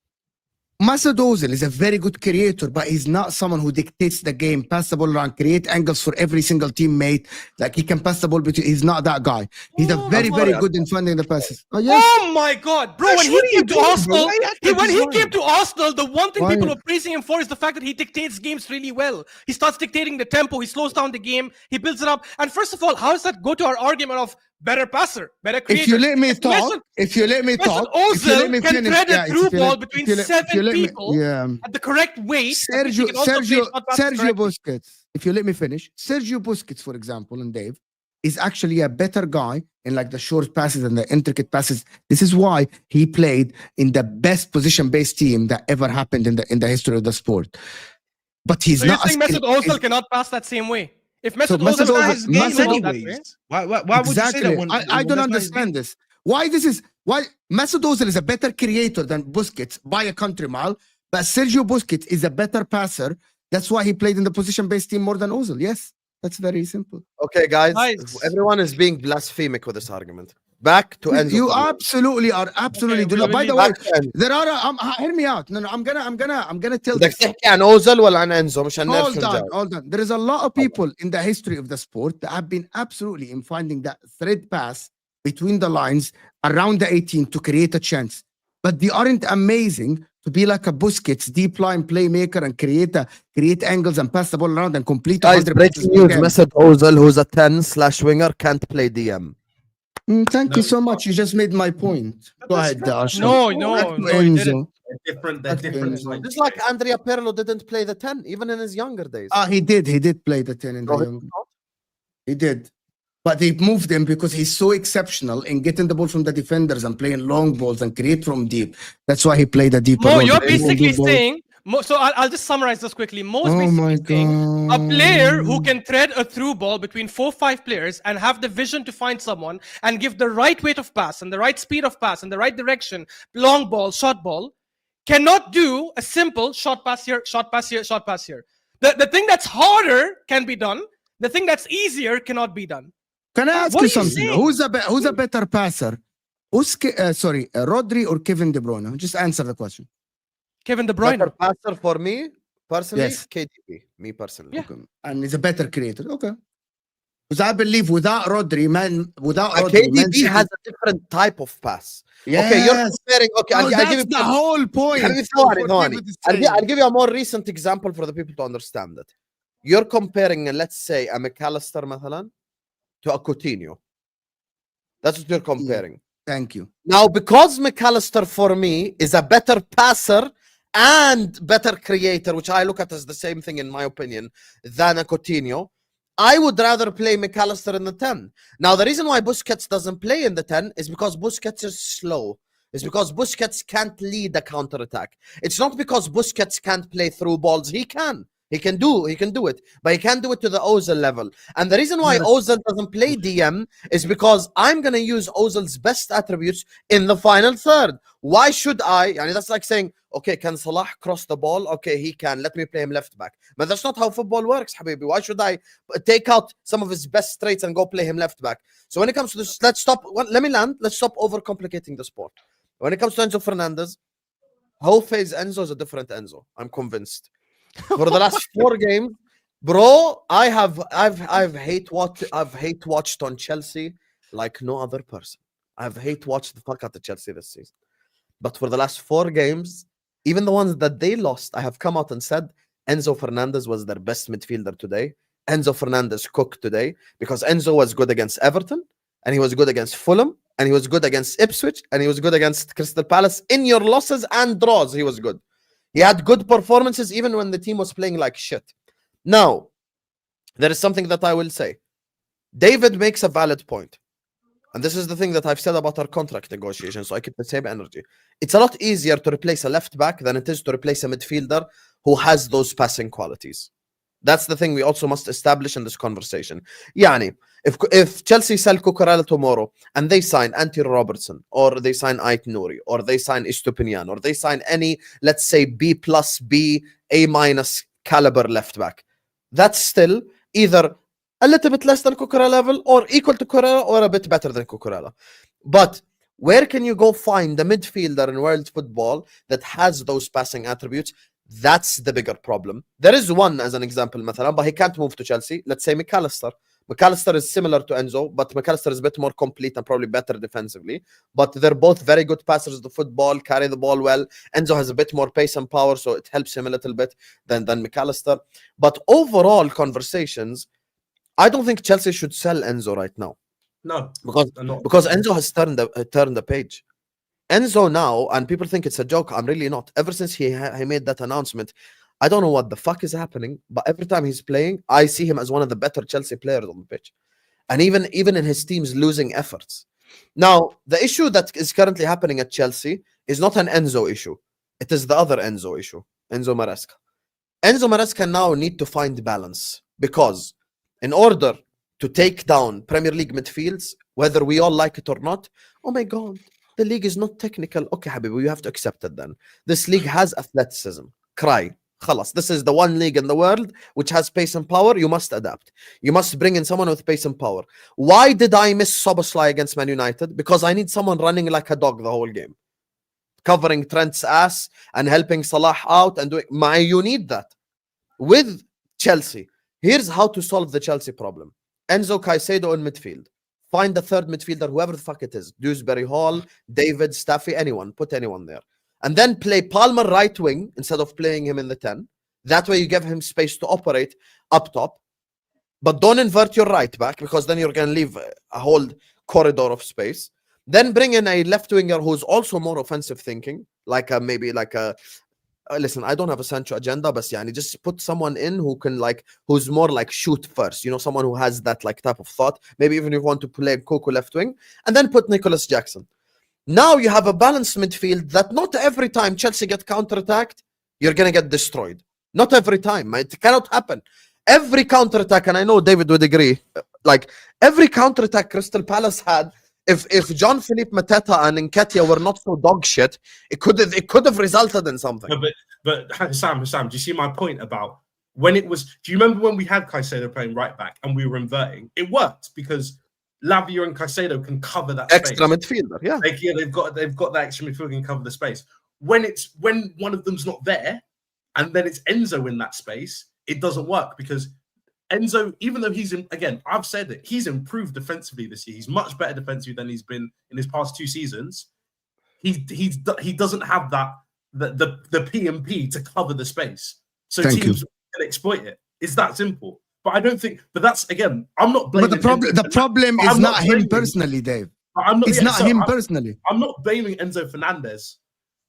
Mesut Ozil is a very good creator, but he's not someone who dictates the game, pass the ball around, create angles for every single teammate. Like he can pass the ball between. He's not that guy. He's very good in finding the passes. Oh, yes. Oh my God, bro! When he came to Arsenal, the one thing people were praising him for is the fact that he dictates games really well. He starts dictating the tempo. He slows down the game. He builds it up. And first of all, how does that go to our argument of better passer, better creator? If you let me talk, Ozil can thread a through ball between 7 people at the correct weight. Sergio Busquets. If you let me finish, Sergio Busquets, for example, and Dave, is actually a better guy in like the short passes and the intricate passes. This is why he played in the best position-based team that ever happened in the history of the sport. But he's so not. You're saying Mesut Ozil cannot pass that same way? If Mesut So Ozil Mesut was Ozil- passing the Mesut- ball that way, anyways. Why would you say Exactly. that when I don't when that's not his game? understand this. Why Mesut Ozil is a better creator than Busquets by a country mile, but Sergio Busquets is a better passer. That's why he played in the position-based team more than Ozil. Yes, that's very simple. Okay, guys, Guys. everyone is being blasphemic with this argument. Back to Enzo. You Fernandes. absolutely are absolutely Okay, do not. we'll By the leave way, Back to Enzo. there are hear me out. No, I'm gonna tell بدك this. تحكي عن اوزل ولا عن انزو مشان نعرف Hold شو on, نجاوب. hold on. There is a lot of people in the history of the sport that have been absolutely in finding that thread pass between the lines around the 18 to create a chance. But they aren't amazing to be like a Busquets, deep line playmaker and create angles and pass the ball around and complete Guys, 100 breaking passes per news. game. Mesut Ozil, who's a 10/winger, can't play DM. Thank you so much. You just made my point. Go ahead, Ashraf. no, Back no, to no, he didn't. Enzo. They're different. That's They're different. Enzo. Like, Just like Andrea Pirlo didn't play the 10, even in his younger days. He did play the 10 in the No, he young. did not. He did. But they moved him because he's so exceptional in getting the ball from the defenders and playing long balls and create from deep. That's why he played a deeper Mo, role. you're He won't basically do both. saying. So I'll just summarize this quickly. Mo's Oh my basically saying a God. player who can thread a through ball between 4-5 players and have the vision to find someone and give the right weight of pass and the right speed of pass and the right direction, long ball, short ball, cannot do a simple short pass here, short pass here, short pass here. The thing that's harder can be done. The thing that's easier cannot be done. Can I ask What you are you something? saying? Who's a better passer? Rodri or Kevin De Bruyne? Just answer the question. Kevin De Bruyne. Better passer for me, personally, Yes. KDB. Me personally. Yeah. Okay. And he's a better creator. Okay. Because I believe without Rodri, KDB has a different type of pass. Okay, you're Yes. comparing. Okay, Oh, I'll give that's you the whole point. I'll give you a more recent example for the people to understand it. You're comparing, let's say, a McAllister مثلا to a Coutinho. That's what you're comparing. Thank you. Now, because McAllister for me is a better passer and better creator, which I look at as the same thing in my opinion, than a Coutinho, I would rather play McAllister in the 10. Now, the reason why Busquets doesn't play in the 10 is because Busquets is slow. It's because Busquets can't lead the counter-attack. It's not because Busquets can't play through balls. He can. He can do it, but he can't do it to the Ozil level. And the reason why Ozil doesn't play DM is because I'm going to use Ozil's best attributes in the final third. Why should I? I mean, that's like saying, okay, can Salah cross the ball? Okay, he can. Let me play him left back. But that's not how football works, Habibi. Why should I take out some of his best traits and go play him left back? So when it comes to this, let me land. Let's stop overcomplicating the sport. When it comes to Enzo Fernandes, whole phase Enzo is a different Enzo. I'm convinced. For the last 4 games, bro, I've hate watched on Chelsea like no other person. I've hate watched the fuck out of Chelsea this season. But for the last 4 games, even the ones that they lost, I have come out and said Enzo Fernandes was their best midfielder today. Enzo Fernandes cooked today because Enzo was good against Everton and he was good against Fulham and he was good against Ipswich and he was good against Crystal Palace. In your losses and draws, he was good. He had good performances even when the team was playing like shit. Now, there is something that I will say. David makes a valid point. And this is the thing that I've said about our contract negotiations, so I keep the same energy. It's a lot easier to replace a left back than it is to replace a midfielder who has those passing qualities. That's the thing we also must establish in this conversation. Yani, if Chelsea sell Cucurella tomorrow and they sign Anthony Robertson or they sign Ait Nouri or they sign Istupinian or they sign any, let's say, B+, B, A- caliber left back, that's still either a little bit less than Cucurella level or equal to Cucurella or a bit better than Cucurella. But where can you go find the midfielder in world football that has those passing attributes? That's the bigger problem. There is one as an example, but he can't move to Chelsea. Let's say McAllister. McAllister is similar to Enzo, but McAllister is a bit more complete and probably better defensively. But they're both very good passers of the football, carry the ball well. Enzo has a bit more pace and power, so it helps him a little bit than McAllister. But overall conversations, I don't think Chelsea should sell Enzo right now. no, Because Enzo has turned the page. Enzo now, and people think it's a joke. I'm really not. Ever since he made that announcement, I don't know what the fuck is happening, but every time he's playing, I see him as one of the better Chelsea players on the pitch. And even in his team's losing efforts. Now, the issue that is currently happening at Chelsea is not an Enzo issue. It is the other Enzo issue, Enzo Maresca. Enzo Maresca now need to find balance because in order to take down Premier League midfields, whether we all like it or not. Oh my God, the league is not technical. Okay, Habibi, you have to accept it then. This league has athleticism. Cry. Khalas. This is the one league in the world which has pace and power. You must adapt. You must bring in someone with pace and power. Why did I miss Szoboszlai against Man United? Because I need someone running like a dog the whole game, covering Trent's ass and helping Salah out and doing. You need that. With Chelsea, here's how to solve the Chelsea problem. Enzo, Caicedo in midfield. Find the third midfielder, whoever the fuck it is. Dewsbury Hall, David, Staffy, anyone. Put anyone there. And then play Palmer right wing instead of playing him in the 10. That way you give him space to operate up top. But don't invert your right back, because then you're going to leave a whole corridor of space. Then bring in a left winger who's also more offensive thinking, like maybe like a listen, I don't have a Sancho agenda, but yani just put someone in who can who's more like shoot first, you know, someone who has that type of thought. Maybe even if you want to play Coco left wing, and then put Nicholas Jackson. Now you have a balanced midfield that not every time Chelsea get counterattacked, you're gonna get destroyed. Not every time. It cannot happen. Every counterattack, and I know David would agree, every counterattack Crystal Palace had, if John-Philippe Mateta and Nketiah were not so dog shit, it could have resulted in something. No, but Husan, do you see my point about when it was? Do you remember when we had Caicedo playing right back and we were inverting? It worked because Lavia and Caicedo can cover that extra space. midfielder, yeah. They've got that extra midfielder can cover the space. When one of them's not there, and then it's Enzo in that space, it doesn't work because Enzo, even though I've said it, he's improved defensively this year. He's much better defensively than he's been in his past 2 seasons. He doesn't have the P&P to cover the space, so teams can exploit it. It's that simple. But I don't think. But that's I'm not blaming. But the problem is not him personally, Dave. It's not him personally. I'm not blaming Enzo Fernandes.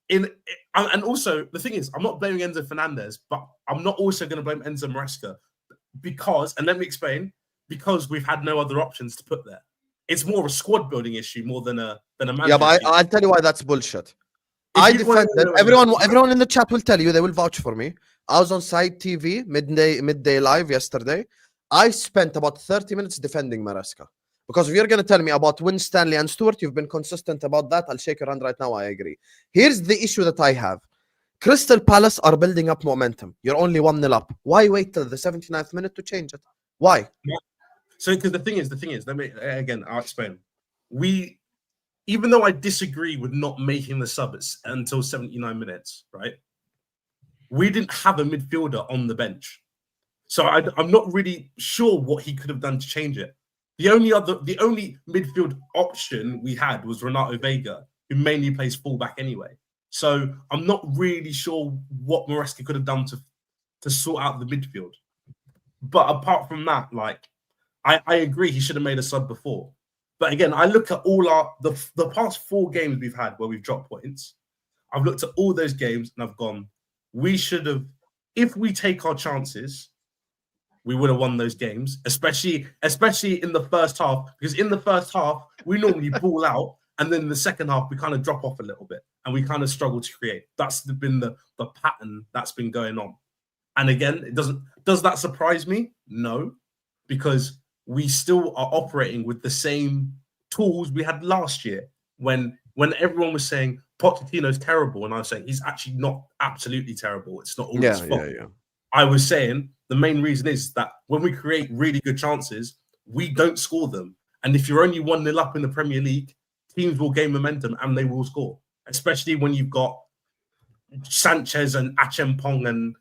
And also the thing is, I'm not blaming Enzo Fernandes, but I'm not also going to blame Enzo Maresca. Because, and let me explain, because we've had no other options to put there. It's more of a squad building issue more than a manager. Yeah, but I'll tell you why that's bullshit. I defended everyone in the chat will tell you, they will vouch for me. I was on Side TV midday live yesterday. I spent about 30 minutes defending Maresca. Because if you're going to tell me about Win Stanley and Stewart, you've been consistent about that. I'll shake your hand right now. I agree. Here's the issue that I have. Crystal Palace are building up momentum. You're only 1-0 up. Why wait till the 79th minute to change it? Why? Yeah. So, because the thing is, let me I'll explain. Even though I disagree with not making the sub until 79 minutes, right? We didn't have a midfielder on the bench, so I'm not really sure what he could have done to change it. The only midfield option we had was Renato Vega, who mainly plays fullback anyway. So I'm not really sure what Maresca could have done to sort out the midfield. But apart from that, I agree he should have made a sub before. But again, I look at all the past 4 games we've had where we've dropped points. I've looked at all those games and I've gone, we should have, if we take our chances, we would have won those games, especially in the first half, because in the first half, we normally ball out. And then in the second half, we kind of drop off a little bit and we kind of struggle to create. That's been the pattern that's been going on. And again, does that surprise me? No, because we still are operating with the same tools we had last year when everyone was saying Pochettino's terrible. And I was saying he's actually not absolutely terrible. It's not all his fault. Yeah. I was saying the main reason is that when we create really good chances, we don't score them. And if you're only 1-0 up in the Premier League, teams will gain momentum and they will score, especially when you've got Sanchez and Achampong and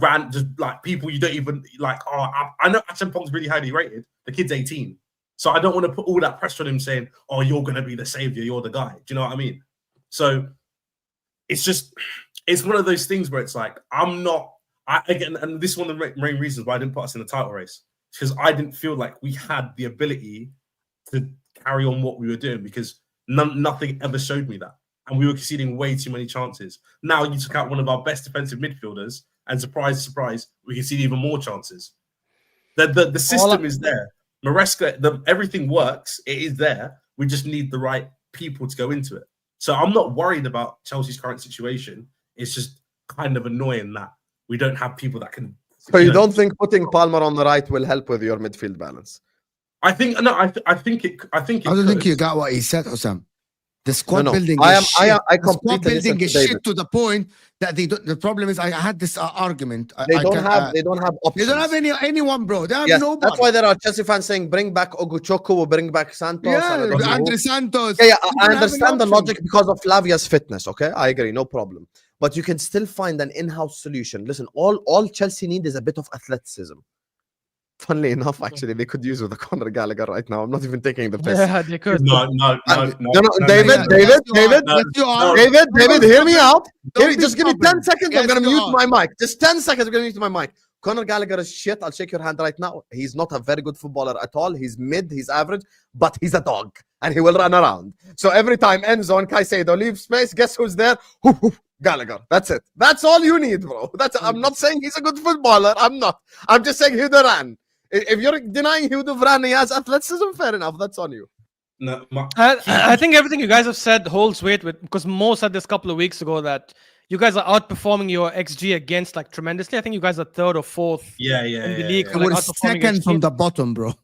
Rant, just people you don't even like. Oh, I know Achampong's really highly rated. The kid's 18, so I don't want to put all that pressure on him saying, "Oh, you're going to be the savior. You're the guy." Do you know what I mean? So it's one of those things where it's I'm not. Again, and this is one of the main reasons why I didn't put us in the title race, because I didn't feel like we had the ability to carry on what we were doing, because nothing ever showed me that, and we were conceding way too many chances. Now you took out one of our best defensive midfielders, and surprise, we concede even more chances. The system is there. Maresca, everything works. It is there. We just need the right people to go into it. So I'm not worried about Chelsea's current situation. It's just kind of annoying that we don't have people that can So you don't think putting Palmer on the right will help with your midfield balance? I think no. I think it. I don't think you got what he said, Husan. The squad No, building I is am. shit. I The squad completely listen building to is David. shit to the point that they don't. The problem is, I had this argument. They I don't can, have. They don't have They options. don't have anyone, bro. They have Yes, nobody. that's why there are Chelsea fans saying, "Bring back Oguchoko, or bring back Santos." Yeah, and I don't know who. Andre Santos. Yeah, They I don't have any understand the options. logic because of Flavia's fitness. Okay, I agree, no problem. But you can still find an in-house solution. Listen, all Chelsea need is a bit of athleticism. Funnily enough, actually, they could use with the Conor Gallagher right now. I'm not even taking the piss. Yeah, they could. No, David, Yes, you are. David, Yes, you are. David, hear me out. Don't be Just give me 10 stubborn. seconds. Yes, I'm gonna you mute are. my mic. Just 10 seconds. I'm gonna mute my mic. Conor Gallagher is shit. I'll shake your hand right now. He's not a very good footballer at all. He's mid, he's average, but he's a dog and he will run around. So every time Enzo and Caicedo leave space, guess who's there? Gallagher. That's it. That's all you need, bro. I'm not saying he's a good footballer. I'm not. I'm just saying he would have ran. If you're denying he would have ran, he has athleticism, fair enough. That's on you. no. I think everything you guys have said holds weight with, because Mo said this a couple of weeks ago that you guys are outperforming your XG against like tremendously. I think you guys are third or fourth Yeah. in the league. yeah. for, We're like, outperforming second XG. from the bottom, bro.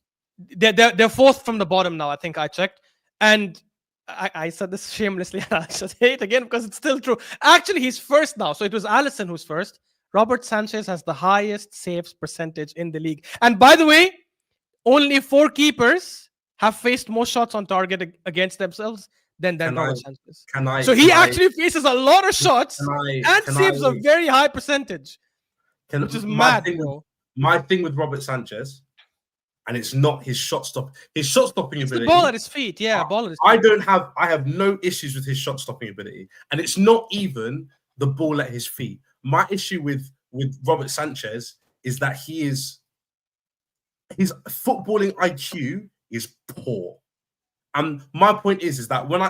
They're fourth from the bottom now. I think I checked, and I said this shamelessly. I should say it again because it's still true. Actually, he's first now. So it was Allison who's first. Robert Sanchez has the highest saves percentage in the league. And by the way, only 4 keepers have faced more shots on target against themselves than Robert Sanchez. So he actually faces a lot of shots and saves a very high percentage, which is mad, bro. My thing with Robert Sanchez, and it's not his shot stop. His shot stopping It's ability. the ball at his feet. Yeah, ball at his feet. I have no issues with his shot stopping ability, and it's not even the ball at his feet. My issue with Robert Sanchez is that his footballing IQ is poor. And my point is that when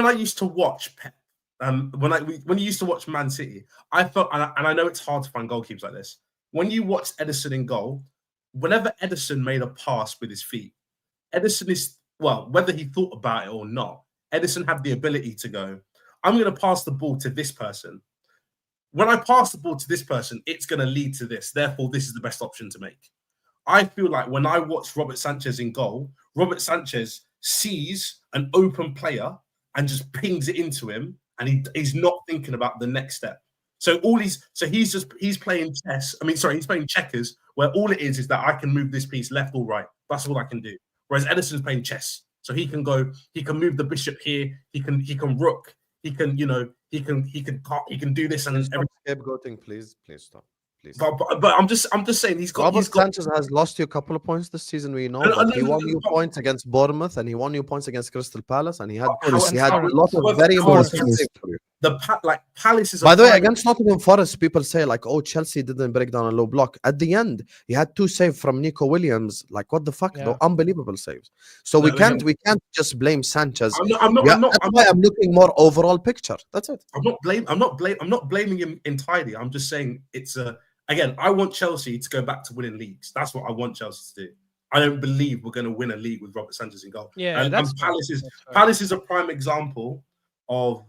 I used to watch Pep, when you used to watch Man City, I felt, and I know it's hard to find goalkeepers like this. When you watch Edison in goal, whenever Edison made a pass with his feet, Edison is, well, whether he thought about it or not, Edison had the ability to go, I'm going to pass the ball to this person. When I pass the ball to this person, it's going to lead to this. Therefore, this is the best option to make. I feel like when I watch Robert Sanchez in goal, Robert Sanchez sees an open player and just pings it into him, and he's not thinking about the next step. So he's playing chess. He's playing checkers, where all it is that I can move this piece left or right. That's all I can do. Whereas Edison's playing chess, so he can move the bishop here. He can rook. He can do this and Stop scapegoating, please stop. Please. But I'm just saying Robert Sanchez has lost you a couple of points this season. We know, but he won you points against Bournemouth, and he won you points against Crystal Palace, and he had a lot of very important saves for you. Palace is. By the way, against Nottingham Forest, people say like, "Oh, Chelsea didn't break down a low block." At the end, he had 2 saves from Nico Williams. Like, what the fuck? Yeah. Those unbelievable saves. So we can't just blame Sanchez. I'm looking more overall picture. That's it. I'm not blaming him entirely. I'm just saying it's a. Again, I want Chelsea to go back to winning leagues. That's what I want Chelsea to do. I don't believe we're going to win a league with Robert Sanchez in goal. Yeah, and Palace is a prime example of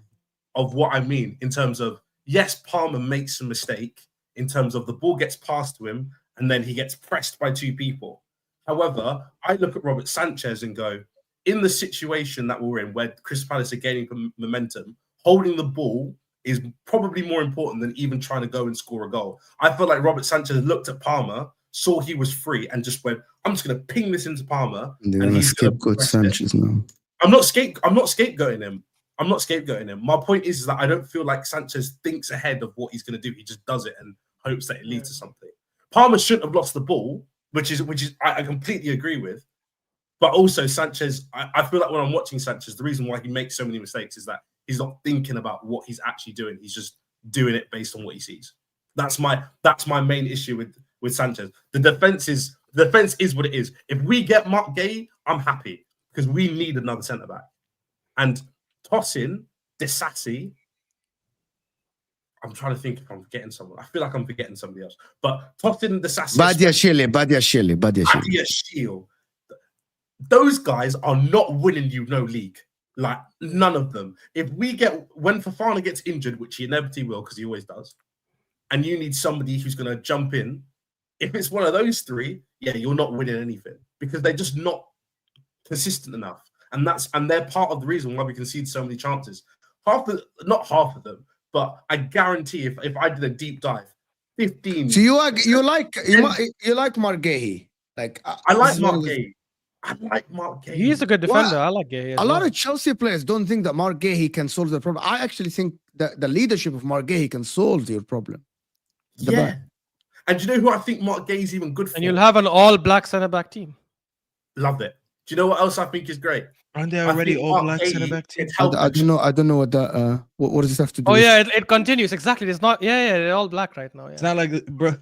what I mean in terms of, yes, Palmer makes a mistake in terms of the ball gets passed to him and then he gets pressed by 2 people. However, I look at Robert Sanchez and go, in the situation that we're in, where Crystal Palace are gaining momentum, holding the ball is probably more important than even trying to go and score a goal. I feel like Robert Sanchez looked at Palmer, saw he was free, and just went, I'm just going to ping this into Palmer. And he's scapegoat Sanchez now. I'm not scapegoating him. I'm not scapegoating him. My point is that I don't feel like Sanchez thinks ahead of what he's going to do. He just does it and hopes that it leads to something. Palmer shouldn't have lost the ball, which is I completely agree with. But also Sanchez, I feel like when I'm watching Sanchez, the reason why he makes so many mistakes is that he's not thinking about what he's actually doing. He's just doing it based on what he sees. That's my main issue with Sanchez. The defense is what it is. If we get Mark Guehi, I'm happy because we need another centre back. And tossing Disassi, I'm trying to think if I'm forgetting someone. I feel like I'm forgetting somebody else. But tossing Disassi, Badiashile. Those guys are not winning you no league. Like, none of them. When Fofana gets injured, which he inevitably will, because he always does, and you need somebody who's going to jump in. If it's one of those three, yeah, you're not winning anything because they're just not consistent enough. And they're part of the reason why we concede so many chances. Not half of them, but I guarantee if I did a deep dive, 15. So you like Mark Guehi? Like I like Mark Guehi. He's a good defender. I like Guehi. A lot of Chelsea players don't think that Mark Guehi can solve the problem. I actually think that the leadership of Mark Guehi can solve your problem. Yeah. And do you know who I think Mark Guehi is even good for? And you'll have an all-black centre-back team. Love it. Do you know what else I think is great? Aren't they already all black centre back team? I don't know what that. What does this have to do? Oh with? yeah, it continues exactly. It's not. Yeah, they're all black right now. Yeah. It's not like, bro.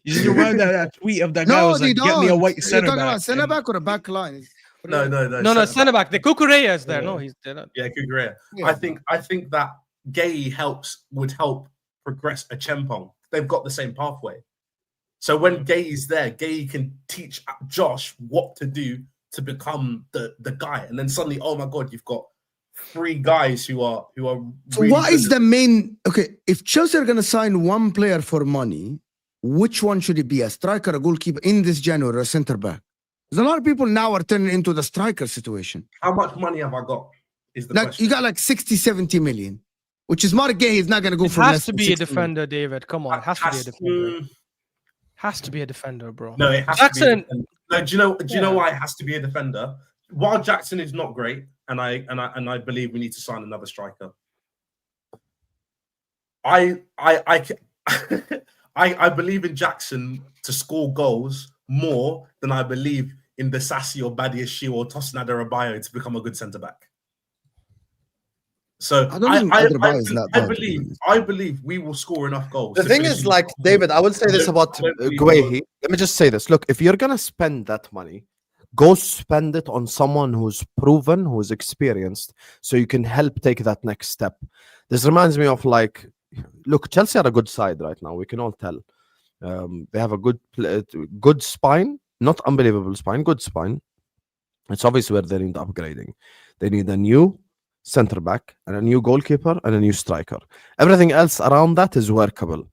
You just remember that tweet of that guy No, was they like, don't. "Get me a white You're centre talking back." about centre back or a back line? No. Centre back. The Kukureya is there. Yeah. No, he's there. Yeah, Kukureya. Yeah. I think that Guehi would help progress a Chempong. They've got the same pathway. So when Guehi's there, Guehi can teach Josh what to do to become the guy. And then suddenly, oh my God, you've got 3 guys who are So really what good. is the main? Okay, if Chelsea are going to sign one player for money, which one should it be? A striker, a goalkeeper in this January, or a centre back? There's a lot of people now are turning into the striker situation. How much money have I got? Is the Like question. you got like 60, 70 million, which is Mark Guehi is not going to go It for has less to than be a 60 million. defender, David. Come on, it has to be a defender. Has to be a defender, bro. No, it has Jackson. to be. No, do you know why it has to be a defender? While Jackson is not great, and I believe we need to sign another striker. I believe in Jackson to score goals more than I believe in the Sassy or Badiashile or Tosin Adarabioyo to become a good centre back. So I believe we will score enough goals. The thing is, like, David, I will say this about Guehi. Let me just say this. Look, if you're going to spend that money, go spend it on someone who's proven, who's experienced, so you can help take that next step. This reminds me of, like, look, Chelsea are a good side right now. We can all tell. They have a good spine, not unbelievable spine, good spine. It's obvious where they need upgrading. They need a new centre back and a new goalkeeper and a new striker. Everything else around that is workable.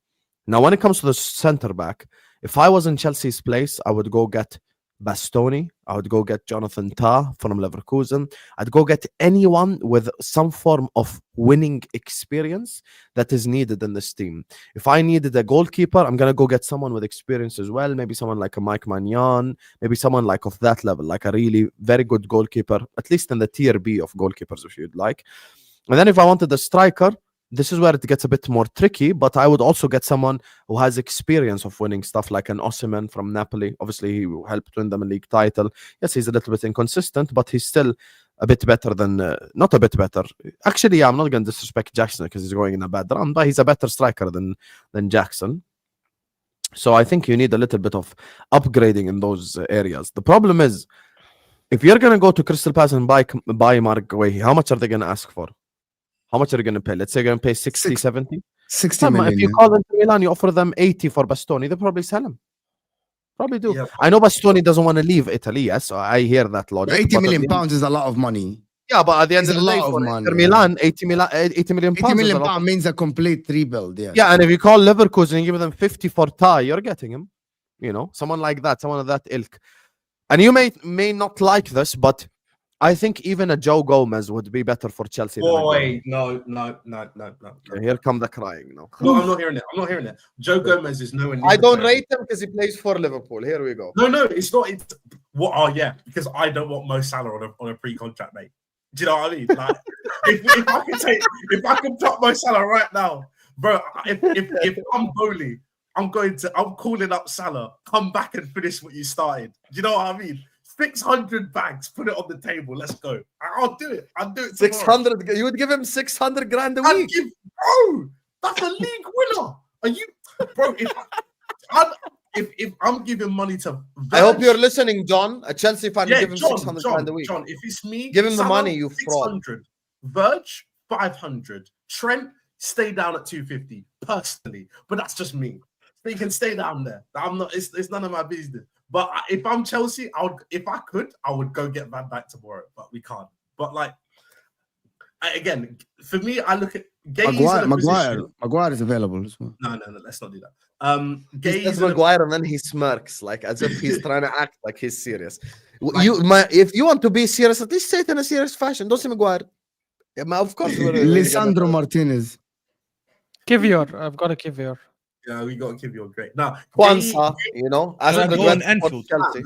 Now, when it comes to the centre back, if I was in Chelsea's place, I would go get Bastoni. I would go get Jonathan Tah from Leverkusen. I'd go get anyone with some form of winning experience that is needed in this team. If I needed a goalkeeper, I'm going to go get someone with experience as well. Maybe someone like a Mike Magnan, maybe someone like of that level, like a really very good goalkeeper, at least in the tier B of goalkeepers, if you'd like. And then if I wanted a striker, this is where it gets a bit more tricky, but I would also get someone who has experience of winning stuff, like an Osimhen from Napoli. Obviously, he helped win them a league title. Yes, he's a little bit inconsistent, but he's still a bit better than, not a bit better. Actually, yeah, I'm not going to disrespect Jackson because he's going in a bad run, but he's a better striker than Jackson. So I think you need a little bit of upgrading in those areas. The problem is, if you're going to go to Crystal Palace and buy Mark Guehi, how much are they going to ask for? How much are you going to pay? Let's say you're going to pay 60, 70? 60 million. If you call Inter Milan, you offer them 80 for Bastoni, they'll probably sell him. Probably do. Yeah. I know Bastoni doesn't want to leave Italy, yes, so I hear that logic. 80 million pounds is a lot of money. Yeah, but at the end It's of a the day, lot of for money, Inter yeah. Milan, 80 million pounds. 80 million is a lot. pounds means a complete rebuild. Yeah. Yeah, and if you call Leverkusen and give them 50 for Ty, you're getting him. You know, someone like that, someone of that ilk. And you may not like this, but I think even a Joe Gomez would be better for Chelsea. Boy, no. Here come the crying. No, No, I'm not hearing it. Joe Gomez is nowhere near. I the don't player. rate him because he plays for Liverpool. Here we go. No, it's not. It's what? Oh yeah, because I don't want Mo Salah on a pre-contract, mate. Do you know what I mean? Like, if I can top Mo Salah right now, bro. If I'm Bowley, I'm calling up Salah. Come back and finish what you started. Do you know what I mean? 600 bags, put it on the table. Let's go. I'll do it. I'll do it. Tomorrow. 600. You would give him 600 grand a I'd week. bro, that's a league winner. Are you, bro? If I'm giving money to, I hope you're listening, John. A Chelsea fan, yeah, give him 600 grand a week. John, if it's me, Give him the Salah, money, you fraud. 600. Verge 500. Trent stay down at 250 personally, but that's just me. They can stay down there. I'm not. It's none of my business. But if I'm Chelsea, I would go get Van Dijk tomorrow, but we can't. But like, again, for me, I look at Guehi's in a position. Maguire is available as well. No, let's not do that. He Guehi's says in a, Maguire and then he smirks like as if he's trying to act like he's serious. Like- If you want to be serious, at least say it in a serious fashion. Don't say Maguire. Yeah, of course. Lisandro Martinez. Kivior. I've got a Kivior. yeah, we got to give you a great. Now, Kwanzaa, you know, as Well, a good go on went for Anfield. Chelsea.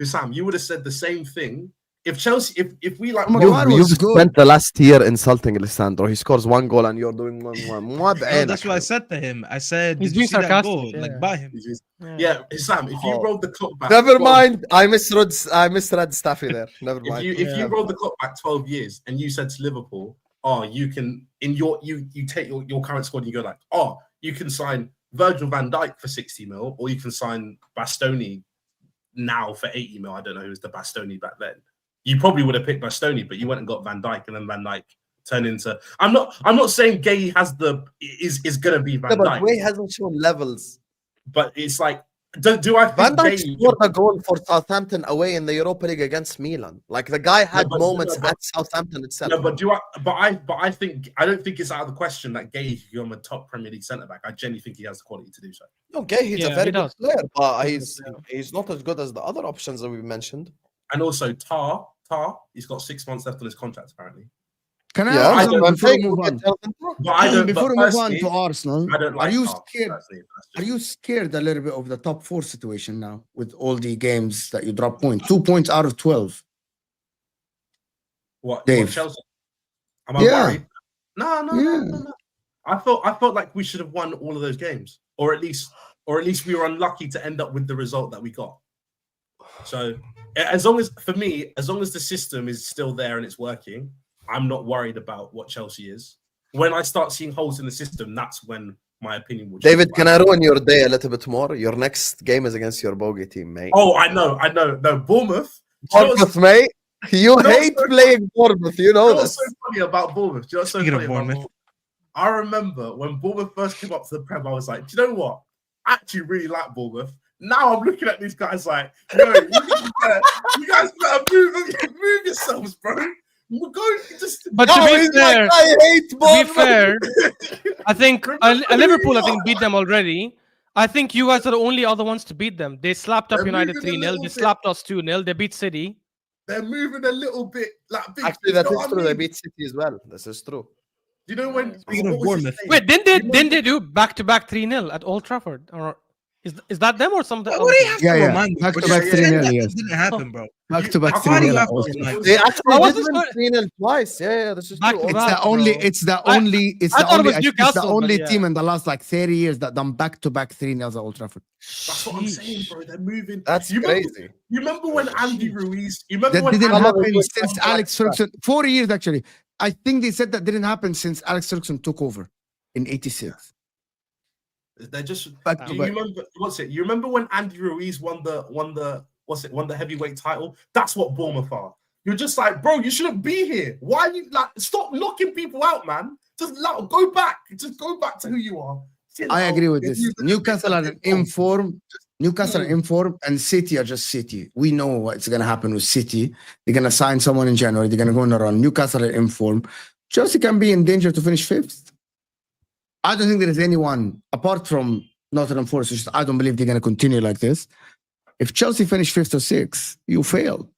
Hussam, you would have said the same thing if Chelsea, if we like. Maguire You've was good. spent the last year insulting Lisandro. He scores 1 goal and you're doing 1-1. No, that's what I said to him. I said, He's did you being see that sarcastic, goal? yeah. Like, buy him. Yeah, Hussam, if you Oh. rolled the clock back, Never 12 mind. I misread Staffy there. Never mind. If you rolled the clock back 12 years and you said to Liverpool, oh, you can in your you take your current squad and you go like, oh, you can sign Virgil van Dijk for 60 mil, or you can sign Bastoni now for 80 mil. I don't know who was the Bastoni back then. You probably would have picked Bastoni, but you went and got Van Dijk, and then Van Dijk turned into. I'm not saying Guehi has is gonna be Van Yeah, but Dijk, Guehi hasn't shown levels. but it's like do I Van think Dijk Guehi? scored a goal for Southampton away in the Europa League against Milan. Like the guy had but- moments but- at Southampton itself. No, but I think I don't think it's out of the question that Guehi could become a top Premier League centre back. I genuinely think he has the quality to do so. Okay, he's Yeah, a very he good does. player, but he's not as good as the other options that we mentioned. And also Tar, he's got 6 months left on his contract apparently. Can I Yeah, ask I you don't before we move on? But I don't. Before but we move on personally, to Arsenal, I don't like are you Tar, scared? personally. That's Are just- you scared a little bit of the top 4 situation now with all the games that you drop points? 2 points out of 12. What Dave? Chelsea? Am I Yeah. worried? No. I felt like we should have won all of those games, or at least we were unlucky to end up with the result that we got. So as long as the system is still there and it's working, I'm not worried about what Chelsea is. When I start seeing holes in the system, that's when my opinion will change. David, can I ruin your day a little bit more? Your next game is against your bogey team, mate. Oh, I know. No, Bournemouth. Do you know what's- Bournemouth, mate. You No, hate so- playing Bournemouth. You you know know what's this. so funny about Bournemouth? Do you know what's so Speaking of funny about Bournemouth. Bournemouth? I remember when Bournemouth first came up to the Prem, I was like, do you know what? I actually really like Bournemouth. Now I'm looking at these guys like, no, you guys better move yourselves, bro. We're going just. But No, to be he's fair, like, I hate to be Bournemouth. fair, I think Liverpool, I think, beat them already. I think you guys are the only other ones to beat them. They slapped up They're United moving a 3-0. little They bit. slapped us 2-0. They beat City. They're moving a little bit like big. Actually, you that know is what I true. They mean? beat City as well. This is true. You know when? Speaking of what was his Bournemouth. name? Wait, didn't You know- they do back-to-back 3-0 at Old Trafford? Or is that them or something? What do you have Yeah, to yeah. remind me? Back-to-back But 3-0, that yes. didn't happen, bro. Back-to-back How do you 3-0 have at to Old remind Trafford. They actually I was did just win 3-0 twice. Yeah, this is Back true. to It's back. the only. bro. It's the I- only. It's I the thought it only. was I think it's the Newcastle, but only yeah. team in the last like 30 years that done back-to-back 3-0 at Old Trafford. That's what I'm saying, bro. They're moving. That's you remember, crazy. You remember when Andy Ruiz? You remember That when didn't Andy happen Ruiz since was Alex Ferguson. 4 years actually. I think they said that didn't happen since Alex Ferguson took over in '86. They're just. Back to You back. remember what's it? You remember when Andy Ruiz won the heavyweight title? That's what Bournemouth are. You're just like, bro, you shouldn't be here. Why are you like? Stop locking people out, man. Just go back. Just go back to who you are. I agree with this. You're Newcastle are in form. Newcastle are Mm. in form, and City are just City. We know what's going to happen with City. They're going to sign someone in January. They're going to go on a run. Newcastle are in form. Chelsea can be in danger to finish 5th. I don't think there is anyone apart from Nottingham Forest. Which I don't believe they're going to continue like this. If Chelsea finish 5th or 6th, you fail.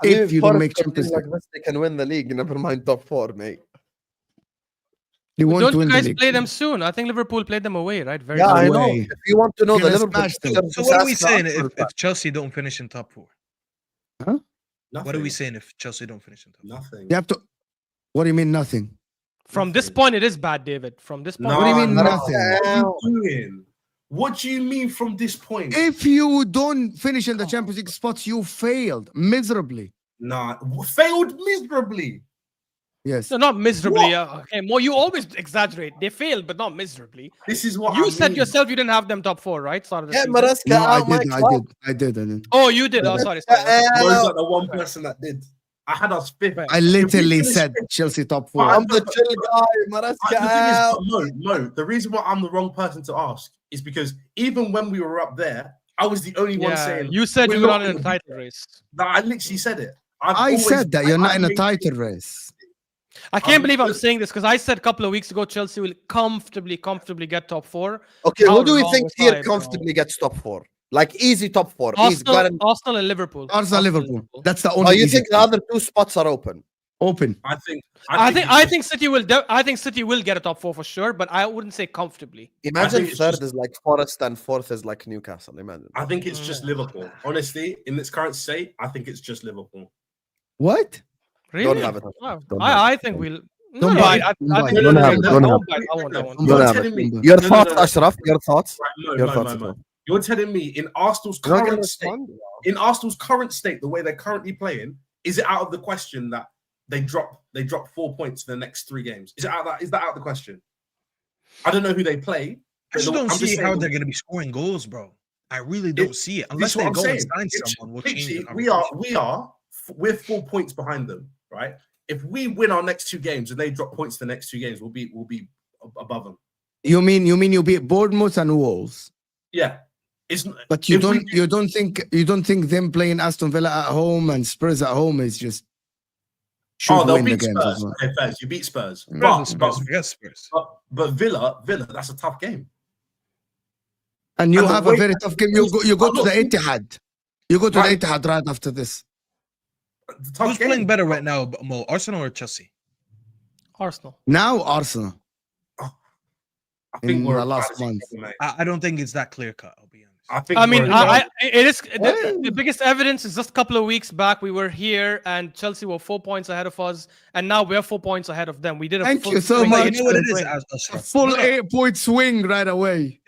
If you don't Forest make continue Champions like League, this, they can win the league. Never mind top 4, mate. they won't Don't win you the guys league. play them soon? I think Liverpool played them away, right? Very Yeah, soon. I know. Away. If you want to know the Gonna Liverpool smash them. players, So just what are we ask saying Arsenal if Chelsea don't finish in top 4? Nothing. What are we saying if Chelsea don't finish in top 4? Nothing. You have to. What do you mean nothing? From this point, it is bad, David. From this point, No, What do you mean no. nothing? What are you doing? What do you mean from this point? If you don't finish in the Champions League spots, you failed miserably. Nah, failed miserably. Yes. no, not miserably. What? Okay, more. You always exaggerate. They failed, but not miserably. This is what You I said mean. yourself you didn't have them top 4, right? Start of the Yeah, season. Maraska No, I out my did. I club. did. Oh, you did. Oh, sorry. Bro's like the one person that did. I had us 5th. Right. I literally finished said fifth- Chelsea top But 4. I'm the chill guy. Maraska The thing out. is, no. The reason why I'm the wrong person to ask is because even when we were up there, I was the only one Yeah, saying you said we're you were not not in a gonna title race. that. I literally said it. I've I always- said that you're not in a made- title race. I can't believe I'm saying this because I said a couple of weeks ago Chelsea will comfortably get top 4. Okay, How who do we wrong think was here I, bro? comfortably gets top 4? Like easy top 4. Easy. Arsenal and Liverpool. Arsenal, Liverpool. That's the Oh, only. you easy think the other 2 spots are open? open? I think City will. I think City will get a top 4 for sure, but I wouldn't say comfortably. Imagine think it's third just- is like Forest and fourth is like Newcastle. Imagine. I think it's just Liverpool. Honestly, in its current state, I think it's just Liverpool. What? Really? have it. Wow. Don't have I it. think we'll. Don't No, buy I it. Don't think buy it. Don't have it. Don't have buy it. I won't. Don't You're buy it. telling me. Your no, thoughts, no. Ashraf. Your thoughts. Right, Your Mo, thoughts. Mo. You're telling me in Arsenal's You're not gonna current state, respond. the way they're currently playing, is it out of the question that they drop 4 points in the next 3 games? Is that out of the question? I don't know who they play. I just don't I'm see how saying- they're going to be scoring goals, bro. I really don't see it. This Unless is what they I'm go and saying. sign someone, we'll change Literally, it. we're 4 points behind them, right? If we win our next 2 games and they drop points the next 2 games, we'll be above them. You mean you beat Bournemouth and Wolves, Yeah, it's but you if we don't think them playing Aston Villa at home and Spurs at home is just should they'll win the beat games Spurs. as well. Okay, Fez, you beat Spurs, Forget Spurs. but Villa, that's a tough game. And you And the have a way- very tough game. You go to the Look, Etihad. You go to the Right. Etihad right after this. It's a tough Who's game. playing better right now, Mo? Arsenal or Chelsea? Arsenal. Now Arsenal. I think in we're the a last fantasy month. team, mate. I don't think it's that clear cut. I'll be honest. I think. I mean, we're- it is the Well- biggest evidence is just a couple of weeks back we were here and Chelsea were 4 points ahead of us, and now we're 4 points ahead of them. We did a Thank full you so swing. much. You know what it is, Swing. Ashraf? Full No, 8-point swing right away.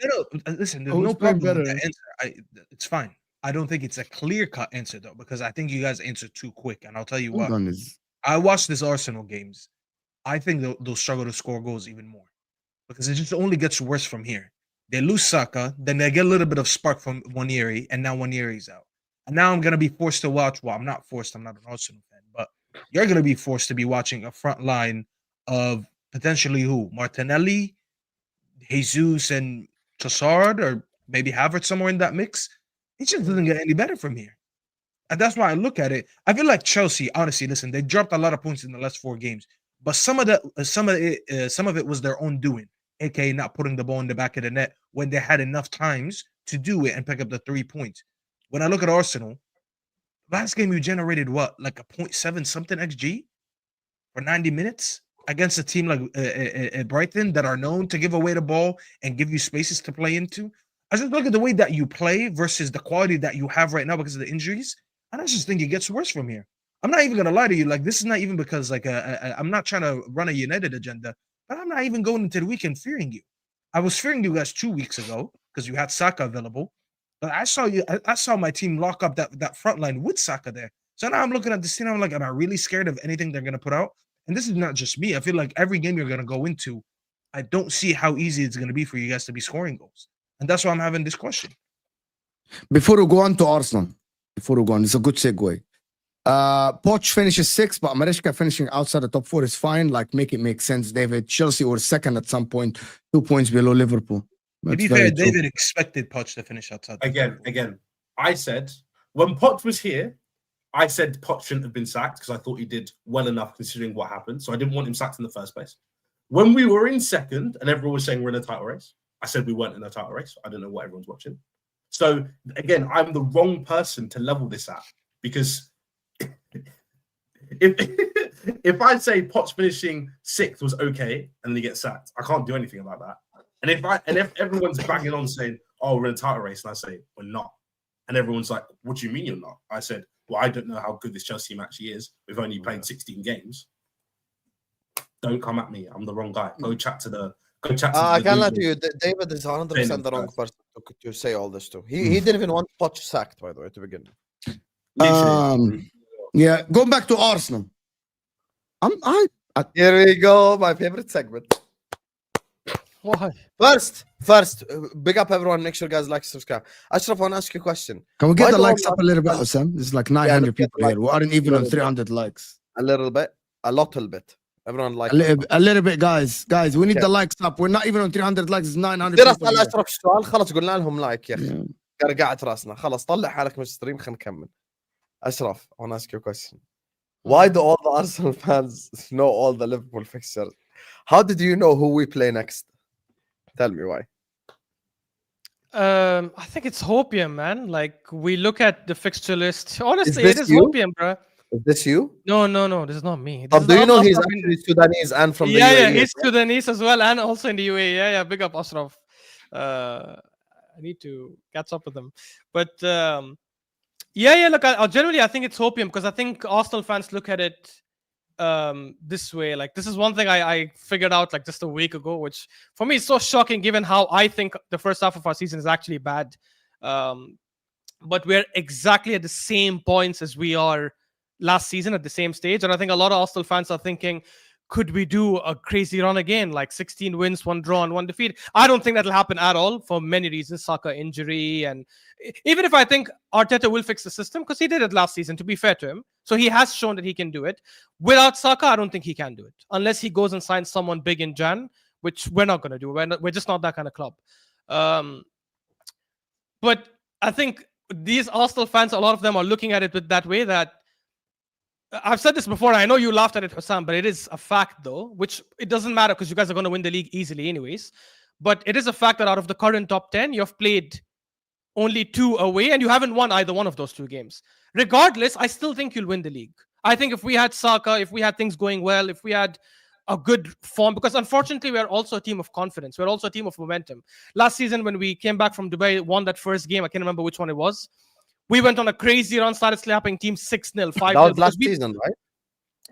listen, there's Who's no playing problem with better? that answer. It's fine. I don't think it's a clear-cut answer, though, because I think you guys answered too quick, and I'll tell you what. Hold on, is- I watched this Arsenal games. I think they'll struggle to score goals even more because it just only gets worse from here. They lose Saka, then they get a little bit of spark from Wanyeri, and now Wanyeri's out. And now I'm going to be forced to watch. Well, I'm not forced. I'm not an Arsenal fan, but you're going to be forced to be watching a front line of potentially who? Martinelli, Jesus, and Trossard, or maybe Havertz somewhere in that mix. It just doesn't get any better from here. And that's why I look at it. I feel like Chelsea, honestly, listen, they dropped a lot of points in the last 4 games, but some of it was their own doing, aka not putting the ball in the back of the net when they had enough times to do it and pick up the 3 points. When I look at Arsenal, last game you generated what, like a 0.7 something XG for 90 minutes against a team like Brighton that are known to give away the ball and give you spaces to play into. I just look at the way that you play versus the quality that you have right now because of the injuries. And I just think it gets worse from here. I'm not even going to lie to you. Like, this is not even because, like, I'm not trying to run a United agenda, but I'm not even going into the weekend fearing you. I was fearing you guys 2 weeks ago because you had Saka available. But I saw my team lock up that front line with Saka there. So now I'm looking at this team. I'm like, am I really scared of anything they're going to put out? And this is not just me. I feel like every game you're going to go into, I don't see how easy it's going to be for you guys to be scoring goals. And that's why I'm having this question. Before we go on to Arsenal, it's a good segue. Poch finishes 6th, but Maresca finishing outside the top 4 is fine. Like, make it make sense, David. Chelsea were second at some point, 2 points below Liverpool. To be very fair, true. David expected Poch to finish outside. the top four. Again, I said when Poch was here, I said Poch shouldn't have been sacked because I thought he did well enough considering what happened. So I didn't want him sacked in the first place. When we were in second and everyone was saying we're in a title race, I said we weren't in a title race. I don't know what everyone's watching. So again, I'm the wrong person to level this at because if I say Poch finishing 6th was okay and then he gets sacked, I can't do anything about that. And if everyone's banging on saying, "Oh, we're in a title race," and I say we're not, and everyone's like, "What do you mean you're not?" I said, "Well, I don't know how good this Chelsea team actually is. We've only played 16 games. Don't come at me. I'm the wrong guy. Go chat to the." I can't lie to Google. you. David is 100% the wrong person to say all this to. He didn't even want Poch sacked, by the way, to begin with. Literally. Yeah, going back to Arsenal. Here we go, my favorite segment. Why? First, big up everyone. Make sure guys like, subscribe. Ashraf, I want to ask you a question. Can we get Why the do I likes up a little bit, like- Husan? There's like 900 let's get people here. We aren't even on little bit. 300 likes. A little bit, a little bit. Everyone like A little bit, guys. We need Okay. the likes up. We're not even on 300 likes. It's 900 درس people على here. اشرف السؤال خلص قلنا لهم لايك يا اخي Yeah. رجعت راسنا خلص طلع حالك من الستريم خلينا نكمل اشرف I want to ask you a question. Why do all the Arsenal fans know all the Liverpool fixtures? How did you know who we play next? Tell me why. I think it's Hopium, man. Like we look at the fixture list. Honestly, this it is you? Hopium, bro. Is this you? No, this is not me. This is Do you know Ashraf he's in- actually Sudanese and from the yeah, UAE? yeah, he's Sudanese as well, and also in the UAE. Yeah, big up Ashraf. I need to catch up with them, but yeah. Look, generally I think it's Hopium because I think Arsenal fans look at it this way. Like this is one thing I figured out like just a week ago, which for me is so shocking given how I think the first half of our season is actually bad. But we're exactly at the same points as we are last season at the same stage, and I think a lot of Arsenal fans are thinking, could we do a crazy run again, like 16 wins, 1 draw, and 1 defeat? I don't think that'll happen at all for many reasons. Saka injury, and even if I think Arteta will fix the system, because he did it last season, to be fair to him. So he has shown that he can do it. Without Saka, I don't think he can do it. Unless he goes and signs someone big in Jan, which we're not going to do. We're just not that kind of club. But I think these Arsenal fans, a lot of them are looking at it with that way that I've said this before. I know you laughed at it, Husan, but it is a fact, though, which it doesn't matter because you guys are going to win the league easily anyways. But it is a fact that out of the current top 10, you've played only 2 away and you haven't won either one of those 2 games. Regardless, I still think you'll win the league. I think if we had Saka, if we had things going well, if we had a good form, because unfortunately, we're also a team of confidence. We're also a team of momentum. Last season, when we came back from Dubai, won that first game, I can't remember which one it was. We went on a crazy run, started slapping teams 6-0, 5-0. That was last season, right?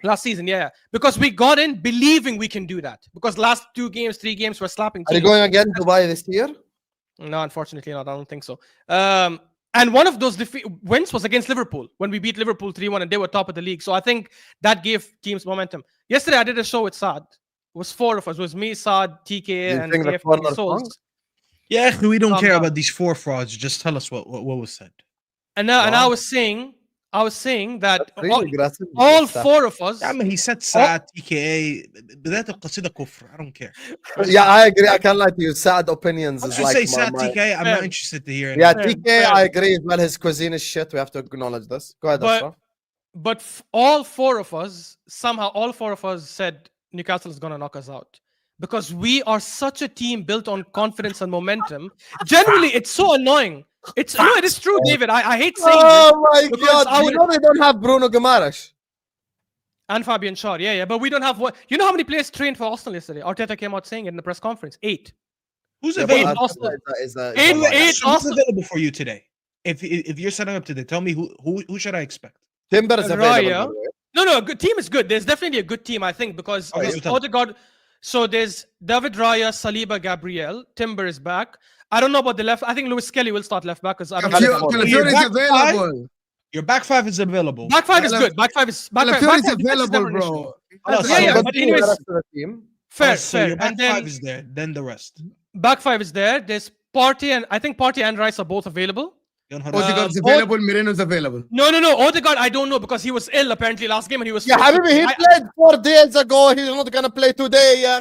Last season, yeah. Because we got in believing we can do that. Because last 2 games, 3 games, we're slapping Are you teams. going again to Dubai this year? No, unfortunately not. I don't think so. And one of those wins was against Liverpool when we beat Liverpool 3-1 and they were top of the league. So I think that gave teams momentum. Yesterday, I did a show with Saad. It was 4 of us. It was me, Saad, TK, and think the AFC corner Souls. song? Yeah, we don't Calm care down. about these 4 frauds. Just tell us what was said. And I Wow. was saying that That's really aggressive. all Stuff. 4 of us. I mean, he said Saad, TKA. بداية القصيدة كفر. I don't care. Yeah, I agree. I can't lie to you. Sad opinions I is should like say Saad, my- TKA. I'm Fair. not interested to hear it. Yeah, Fair, TK, fair. I agree as well. His cuisine is shit. We have to acknowledge this. Go ahead, But- Ashraf. But all 4 of us, somehow all 4 of us said Newcastle is going to knock us out. Because we are such a team built on confidence and momentum. Generally, it's so annoying. It is true, David. I hate saying this. Oh my because god! You know they don't have Bruno Guimaraes. And Fabian Schär, yeah. But we don't have what. You know how many players trained for Arsenal yesterday? Arteta came out saying it in the press conference. 8. Who's Yeah, but available? Arsenal. is a Eight- liar. eight- Who's Arsenal- available for you today? If you're setting up today, tell me who should I expect? Timber is available. Raya. by the way. No, a good team is good. There's definitely a good team, I think, because Okay, there's so tell me. Odegaard. So there's David Raya, Saliba, Gabriel. Timber is back. I don't know about the left. I think Lewis Kelly will start left back because I don't Calafiori- know. Calafiori is back available. Your back 5 is available. Back 5 is Cala- good. Back 5 is Calafiori is defense is available, never an issue. bro. خلاص, Yeah, so but continue anyways- the rest of the team. Fair, so fair. your back And then 5 is there, then the rest. back 5 is there. There's Partey and I think Partey and Rice are both available. يا نهار Odegaard is Od- available. Moreno is available. No. Odegaard, I don't know because he was ill apparently last game and he was. Yeah, fit. Habibi, he I- played 4 days ago. He's not gonna play today. Yeah,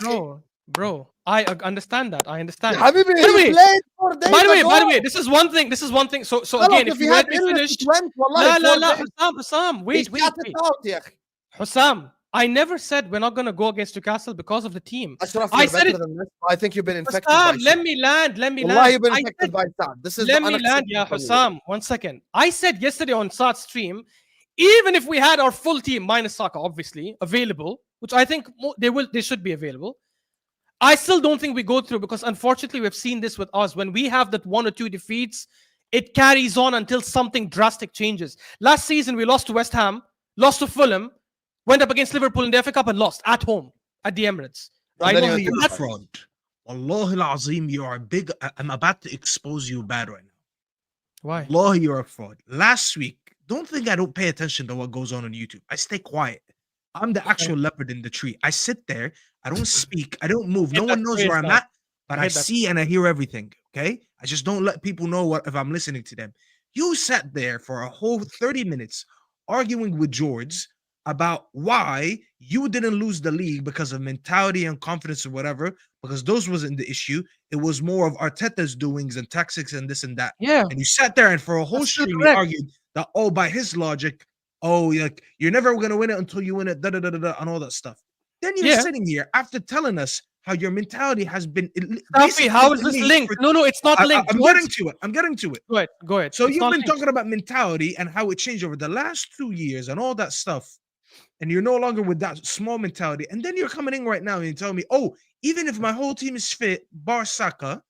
Bro, I understand that. I understand. Habibi, By the he way- played 4 days By the ago. way, this is one thing. So خلاص, again, if he you had let me illness, finish. it went, wallahi, لا 4 days. Hussam, He wait. sat it out, يا أخي. Hussam, I never said we're not gonna go against Newcastle because of the team. Ashraf, I you're said better it- than this. I think you've been infected by Hussam, let Saad. me land. Wallahi, you've been I infected said- by Saad. This is Let me land, unacceptable yeah, from you. Hussam. 1 second. I said yesterday on Saad's stream, even if we had our full team minus Saka, obviously available, which I think they should be available. I still don't think we go through because unfortunately we've seen this with us. When we have that 1 or 2 defeats, it carries on until something drastic changes. Last season we lost to West Ham, lost to Fulham, went up against Liverpool in the FA Cup and lost at home at the Emirates. Right? then you والله went you're to a fraud. والله العظيم, you are big. I'm about to expose you bad right now. Why? Wallahi, you're a fraud. Last week, don't think I don't pay attention to what goes on YouTube. I stay quiet. I'm the actual leopard in the tree. I sit there. I don't speak. I don't move. No Hate one that knows phrase where I'm now. at, but I I hate that. see and I hear everything. Okay. I just don't let people know what if I'm listening to them. You sat there for a whole 30 minutes arguing with George about why you didn't lose the league because of mentality and confidence or whatever, because those wasn't the issue. It was more of Arteta's doings and tactics and this and that. Yeah. And you sat there and for a whole That's still stream you correct. argued that, oh, by his logic, oh, like you're never gonna win it until you win it, da da da da, da and all that stuff. Then you're Yeah. sitting here after telling us how your mentality has been. Staffy, how is this linked? No, it's not linked. I'm George- getting to it. I'm getting to it. Go ahead. So It's you've not been linked. talking about mentality and how it changed over the last 2 years and all that stuff, and you're no longer with that small mentality. And then you're coming in right now and you're telling me, oh, even if my whole team is fit, bar Saka,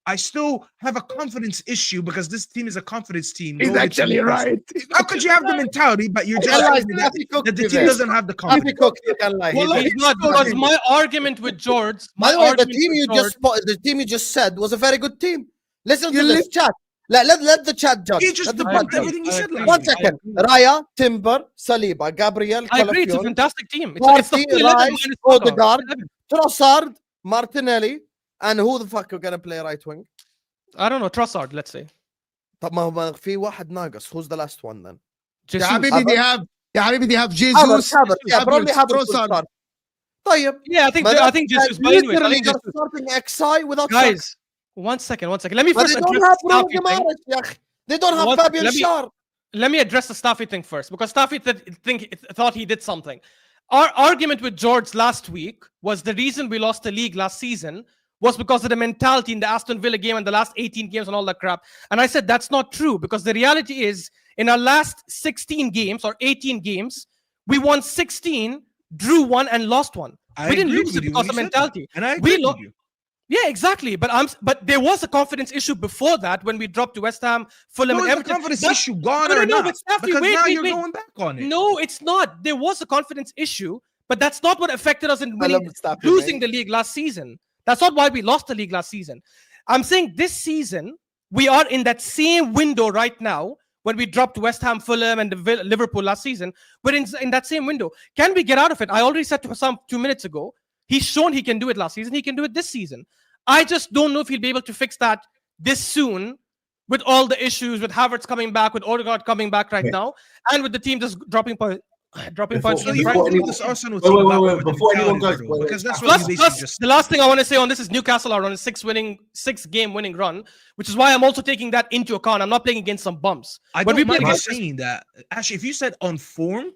I still have a confidence issue because this team is a confidence team. He's No, it's actually not. right. How could you have the mentality, but you're just Allah, telling me that, Staffy cooked that the you team there. doesn't have the Staffy confidence? cooked you, can't lie. He Well, did. He's not, because my argument with George. By My the way, the argument team with you George- the team you just said was a very good team. Listen You to this chat. Let the chat judge. He just Let the I chat debunked agree. judge. everything you I said agree. last One week. second. Raya, Timber, Saliba, Gabriel, I agree. It's a Calafiori, fantastic team. It's the Partey, full 11 Rice, minus Saka. Odegaard. 11. Trossard, Martinelli, and who the fuck are gonna play right wing? I don't know. Trossard, let's say. طب ما في واحد ناقص. Who's the last one then? يا Jesus. حبيبي they have Jesus. Havertz. Yeah, Havertz, probably Havertz will Trossard. start. طيب. Yeah, I think But I think Jesus. But anyways, I literally think you're Jesus. starting XI without Saka. Guys, one second. Let me But first they don't address have the Bruno Staffy thing. Guimaraes, يا أخي. They don't have One Fabian second, Schär. Let me address the Staffy thing first, because Staffy thought he did something. Our argument with George last week was the reason we lost the league last season was because of the mentality in the Aston Villa game and the last 18 games and all that crap. And I said that's not true, because the reality is in our last 16 games or 18 games, we won 16, drew 1, and lost 1. I We didn't agreed lose with it you because when of you said that. mentality. And I We agree lo- with you. Yeah, exactly. But there was a confidence issue before that when we dropped to West Ham, Fulham, So and is the everything. confidence But- issue gone No, or no, not? but Staffy, Because wait, now wait, you're wait. going back on it. No, it's not. There was a confidence issue, but that's not what affected us in I love winning, Staffy, losing mate. the league last season. That's not why we lost the league last season. I'm saying this season we are in that same window right now when we dropped West Ham, Fulham, and Liverpool last season. We're in that same window. Can we get out of it? I already said to Husan 2 minutes ago. He's shown he can do it last season. He can do it this season. I just don't know if he'll be able to fix that this soon, with all the issues, with Havertz coming back, with Odegaard coming back right now, and with the team just dropping points. Before- So Before you anyone- don't believe this Arsenal Wait, team wait, got wait, over the before anyone mentality goes, hurdle? wait, Because that's what Plus, you basically plus, just the last thing I want to say on this is Newcastle are on a 6-game winning run, which is why I'm also taking that into account. I'm not playing against some bumps. I When don't we played mind you against saying that. Actually, if you said on form,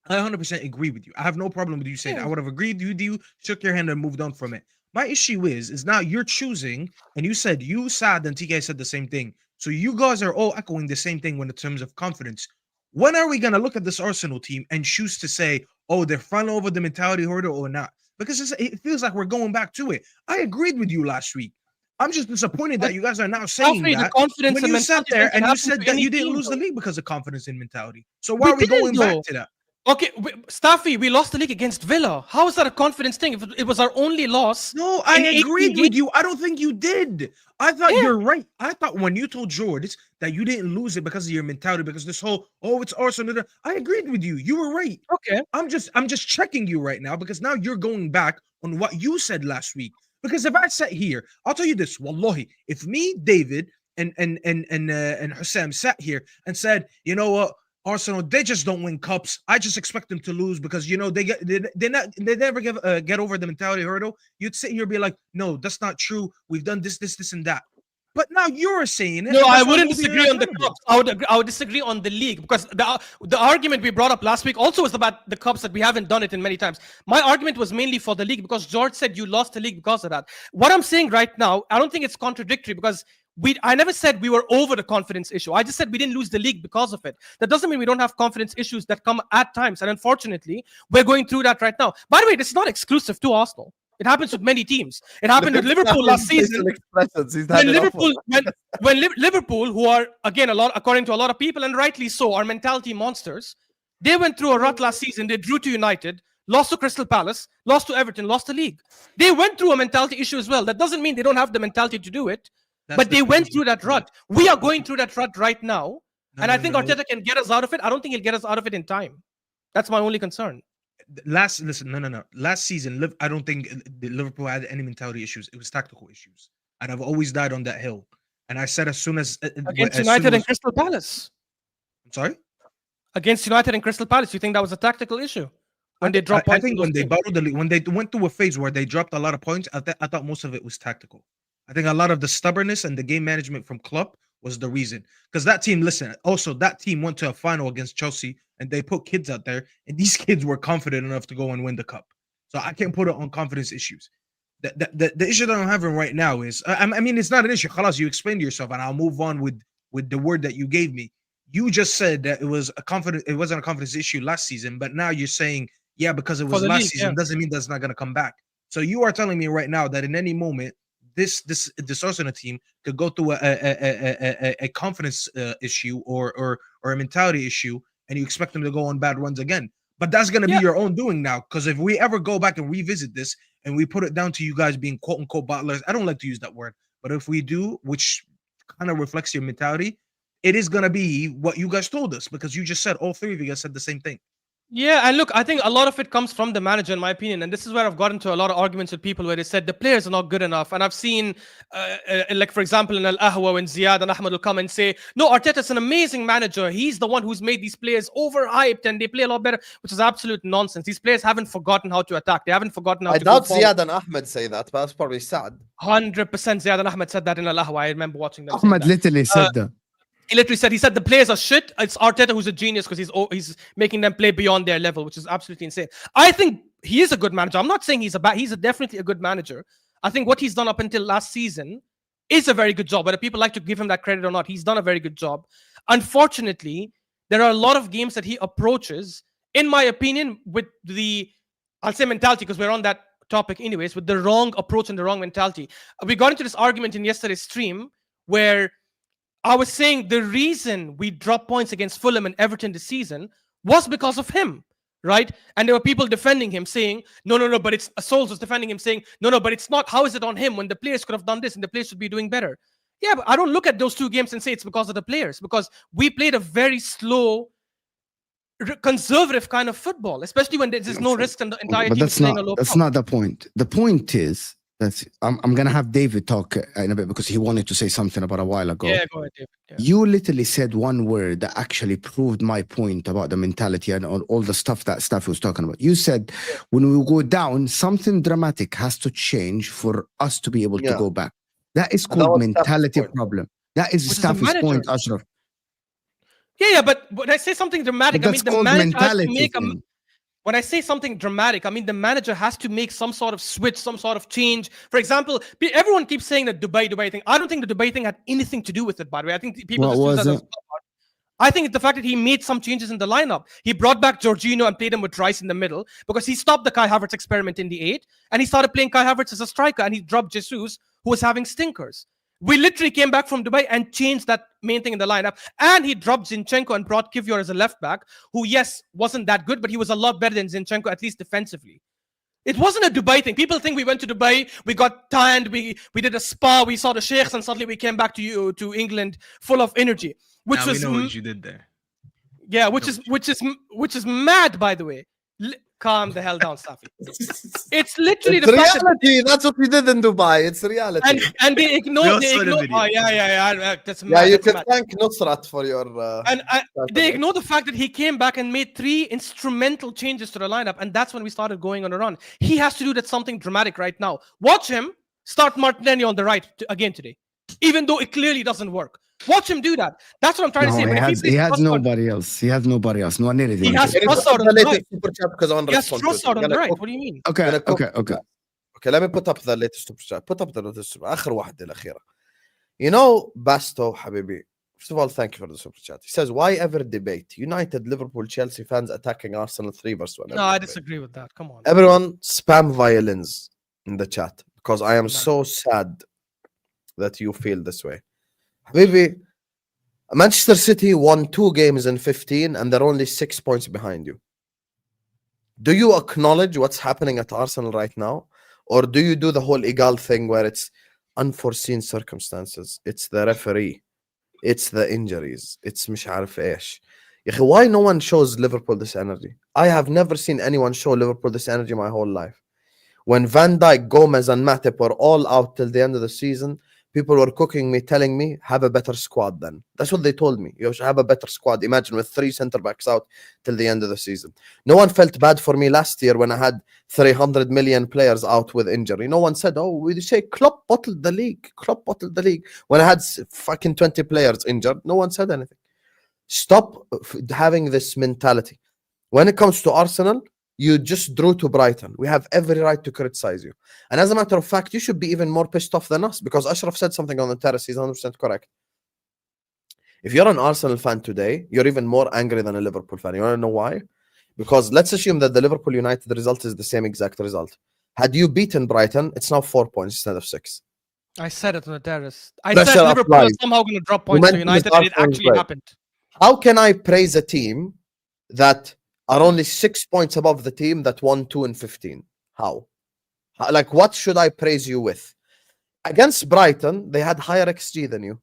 I 100% agree with you. I have no problem with you saying that. I would have agreed with you, shook your hand, and moved on from it. My issue is now you're choosing, and you said you, Sad, and TK said the same thing. So you guys are all echoing the same thing when in terms of confidence. When are we gonna look at this Arsenal team and choose to say, oh, they're front over the mentality hurdle or not? Because it feels like we're going back to it. I agreed with you last week. I'm just disappointed that you guys are now saying Staffy, the that confidence when and you sat mentality there can and you happen said to that any you didn't team, lose the though. league because of confidence and mentality. So why We are we going didn't, back though. to that? Okay, Staffy, we lost the league against Villa. How is that a confidence thing? If it was our only loss. No, I in 18 agreed with games- you. I don't think you did. I thought Yeah. you're right. I thought when you told George that you didn't lose it because of your mentality, because this whole it's Arsenal. I agreed with you. You were right. Okay. I'm just checking you right now because now you're going back on what you said last week. Because if I sat here, I'll tell you this, wallahi, if me, David, and Husan sat here and said, you know what, Arsenal, they just don't win cups. I just expect them to lose because they never get over the mentality hurdle. You'd sit here and be like, no, that's not true. We've done this, and that. But now you're saying it. No, and I that's why wouldn't I'm holding you disagree on the accountable. cups. I would disagree on the league, because the argument we brought up last week also was about the cups, that we haven't done it in many times. My argument was mainly for the league, because George said you lost the league because of that. What I'm saying right now, I don't think it's contradictory, because I never said we were over the confidence issue. I just said we didn't lose the league because of it. That doesn't mean we don't have confidence issues that come at times. And unfortunately, we're going through that right now. By the way, this is not exclusive to Arsenal. It happens with many teams. It happened with Liverpool last season. When Liverpool, who are again according to a lot of people, and rightly so, are mentality monsters, they went through a rut last season. They drew to United, lost to Crystal Palace, lost to Everton, lost the league. They went through a mentality issue as well. That doesn't mean they don't have the mentality to do it, but they went through that rut. We are going through that rut right now, and I think Arteta can get us out of it. I don't think he'll get us out of it in time. That's my only concern. Last season, I don't think Liverpool had any mentality issues. It was tactical issues, and I've always died on that hill. And I said as soon as Against United and Crystal Palace. I'm sorry. Against United and Crystal Palace, you think that was a tactical issue when they dropped I points? think when they battled the league, when they went through a phase where they dropped a lot of points, I thought most of it was tactical. I think a lot of the stubbornness and the game management from Klopp was the reason. Because that team, listen, also that team went to a final against Chelsea and they put kids out there, and these kids were confident enough to go and win the cup. So I can't put it on confidence issues. The issue that I'm having right now is, I mean, it's not an issue. Khalas, you explained to yourself, and I'll move on with the word that you gave me. You just said that it wasn't a confidence issue last season, but now you're saying, yeah, because it was last season doesn't mean that's not going to come back. So you are telling me right now that in any moment, this Arsenal team could go through a confidence issue or a mentality issue, and you expect them to go on bad runs again. But that's going to be your own doing now, because if we ever go back and revisit this and we put it down to you guys being quote unquote bottlers, I don't like to use that word, but if we do, which kind of reflects your mentality, it is going to be what you guys told us, because you just said, all three of you guys said the same thing. Yeah, and look, I think a lot of it comes from the manager, in my opinion. And this is where I've got into a lot of arguments with people where they said the players are not good enough. And I've seen, like, for example, in Al Ahwa, when Ziad and Ahmed will come and say, no, Arteta's an amazing manager. He's the one who's made these players overhyped and they play a lot better, which is absolute nonsense. These players haven't forgotten how to attack. They haven't forgotten how to doubt go Ziad and Ahmed say that, but that's probably sad. 100% Ziad and Ahmed said that in Al Ahwa. I remember watching them. Ahmed literally said that. He literally said, the players are shit. It's Arteta who's a genius because he's making them play beyond their level, which is absolutely insane. I think he is a good manager. I'm not saying he's definitely a good manager. I think what he's done up until last season is a very good job. Whether people like to give him that credit or not, he's done a very good job. Unfortunately, there are a lot of games that he approaches, in my opinion, with I'll say mentality, because we're on that topic anyways, with the wrong approach and the wrong mentality. We got into this argument in yesterday's stream where I was saying the reason we dropped points against Fulham and Everton this season was because of him, right? And there were people defending him saying, no, but it's Souls was defending him saying, no, but it's not. How is it on him when the players could have done this and the players should be doing better? Yeah, but I don't look at those two games and say it's because of the players, because we played a very slow, conservative kind of football, especially when there's no risk and the entire team is playing a low. That's not the point. The point is, I'm gonna have David talk in a bit, because he wanted to say something about a while ago. Yeah, go ahead, David. Yeah. You literally said one word that actually proved my point about the mentality and all the stuff that Staffy was talking about. You said when we go down, something dramatic has to change for us to be able to go back. That is called mentality problem. That is Staffy's point, Ashraf. Yeah, but when I say something dramatic, I mean the manager has to make when I say something dramatic, I mean the manager has to make some sort of switch, some sort of change. For example, everyone keeps saying that Dubai thing. I don't think the Dubai thing had anything to do with it, by the way. I think people just use that as I think it's the fact that he made some changes in the lineup. He brought back Jorginho and played him with Rice in the middle because he stopped the Kai Havertz experiment in the 8, and he started playing Kai Havertz as a striker, and he dropped Jesus, who was having stinkers. We literally came back from Dubai and changed that main thing in the lineup. And he dropped Zinchenko and brought Kivior as a left back, who, yes, wasn't that good, but he was a lot better than Zinchenko, at least defensively. It wasn't a Dubai thing. People think we went to Dubai, we got tanned, we did a spa, we saw the sheikhs, and suddenly we came back to England full of energy. Which now was we know what you did there. Yeah, which is mad, by the way. Calm the hell down, Staffy. It's literally it's the reality. That's what we did in Dubai. It's reality. And they ignore. Oh, yeah. That's yeah, mad, you that's can mad. thank Nusrat for your. And they ignore the fact that he came back and made 3 instrumental changes to the lineup, and that's when we started going on a run. He has to do that something dramatic right now. Watch him start Martinelli on the right again today, even though it clearly doesn't work. Watch him do that. That's what I'm trying to say. He has nobody else. He has nobody else. No one needed him. He has Trossard on the right. He has Trossard on the right. What do you mean? Okay. Let me put up the latest super chat. Put up the latest super chat. آخر واحدة الأخيرة. You know, Basto, Habibi. First of all, thank you for the super chat. He says, why ever debate United, Liverpool, Chelsea fans attacking Arsenal 3 versus 1? No, I disagree with that. Come on. Everyone spam violins in the chat because I am so sad that you feel this way. Habibi, Manchester City won 2 games in 15 and they're only 6 points behind you. Do you acknowledge what's happening at Arsenal right now? Or do you do the whole Igal thing where it's unforeseen circumstances? It's the referee. It's the injuries. It's مش عارف إيش. Why no one shows Liverpool this energy? I have never seen anyone show Liverpool this energy my whole life. When Van Dijk, Gomez and Matip were all out till the end of the season, people were cooking me, telling me, have a better squad then. That's what they told me. You should have a better squad. Imagine with 3 centre-backs out till the end of the season. No one felt bad for me last year when I had 300 million players out with injury. No one said, oh, we say Klopp bottled the league. Klopp bottled the league. When I had fucking 20 players injured, no one said anything. Stop having this mentality. When it comes to Arsenal, you just drew to Brighton. We have every right to criticize you. And as a matter of fact, you should be even more pissed off than us, because Ashraf said something on the terrace. He's 100% correct. If you're an Arsenal fan today, you're even more angry than a Liverpool fan. You want to know why? Because let's assume that the Liverpool United result is the same exact result. Had you beaten Brighton, it's now 4 points instead of 6. I said it on the terrace. I Pressure said Liverpool applied. is somehow going to drop points to Momentum is United, and it Arsenal's actually way. happened. How can I praise a team that are only 6 points above the team that won 2 and 15? How? Like, what should I praise you with? Against Brighton, they had higher XG than you,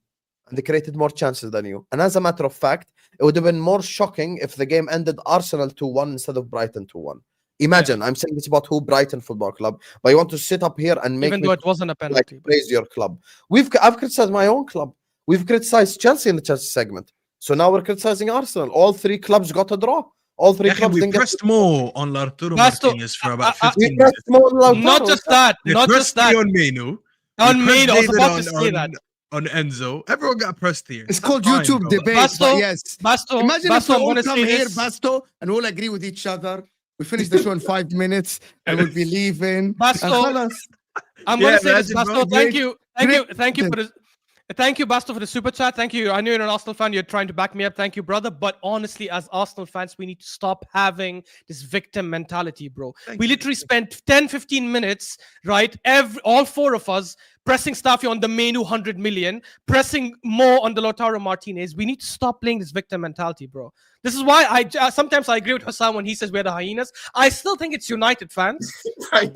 and they created more chances than you. And as a matter of fact, it would have been more shocking if the game ended Arsenal 2-1 instead of Brighton 2-1. Imagine, I'm saying this about Brighton Football Club, but you want to sit up here and make Even me though it wasn't a penalty. like praise your club. I've criticized my own club. We've criticized Chelsea in the Chelsea segment. So now we're criticizing Arsenal. All 3 clubs got a draw. All 3 Yeah, clubs we didn't get pressed more on Lautaro Basto, Martinez for about I- 15 we minutes. pressed more on Lautaro. Not just that. They Not pressed just that. me on Mainoo. On We pressed Mainoo, I was David about to say that. on Enzo. Everyone got pressed here. It's called Fine, YouTube bro. debate, Basto, but yes. Basto, Imagine if Basto, we I'm all going to come say here, this. Basto, and we'll agree with each other. We finish the show in 5 minutes, and we'll be leaving. Basto, And khalas. I'm Yeah, going to say this, imagine, Basto. bro. Thank you for this. Thank you, Basto, for the super chat. Thank you. I know you're an Arsenal fan. You're trying to back me up. Thank you, brother. But honestly, as Arsenal fans, we need to stop having this victim mentality, bro. We literally spent 10, 15 minutes, right? All 4 of us pressing Staffy on the Mainoo 100 million, pressing more on the Lautaro Martinez. We need to stop playing this victim mentality, bro. This is why sometimes I agree with Husan when he says we're the hyenas. I still think it's United fans. I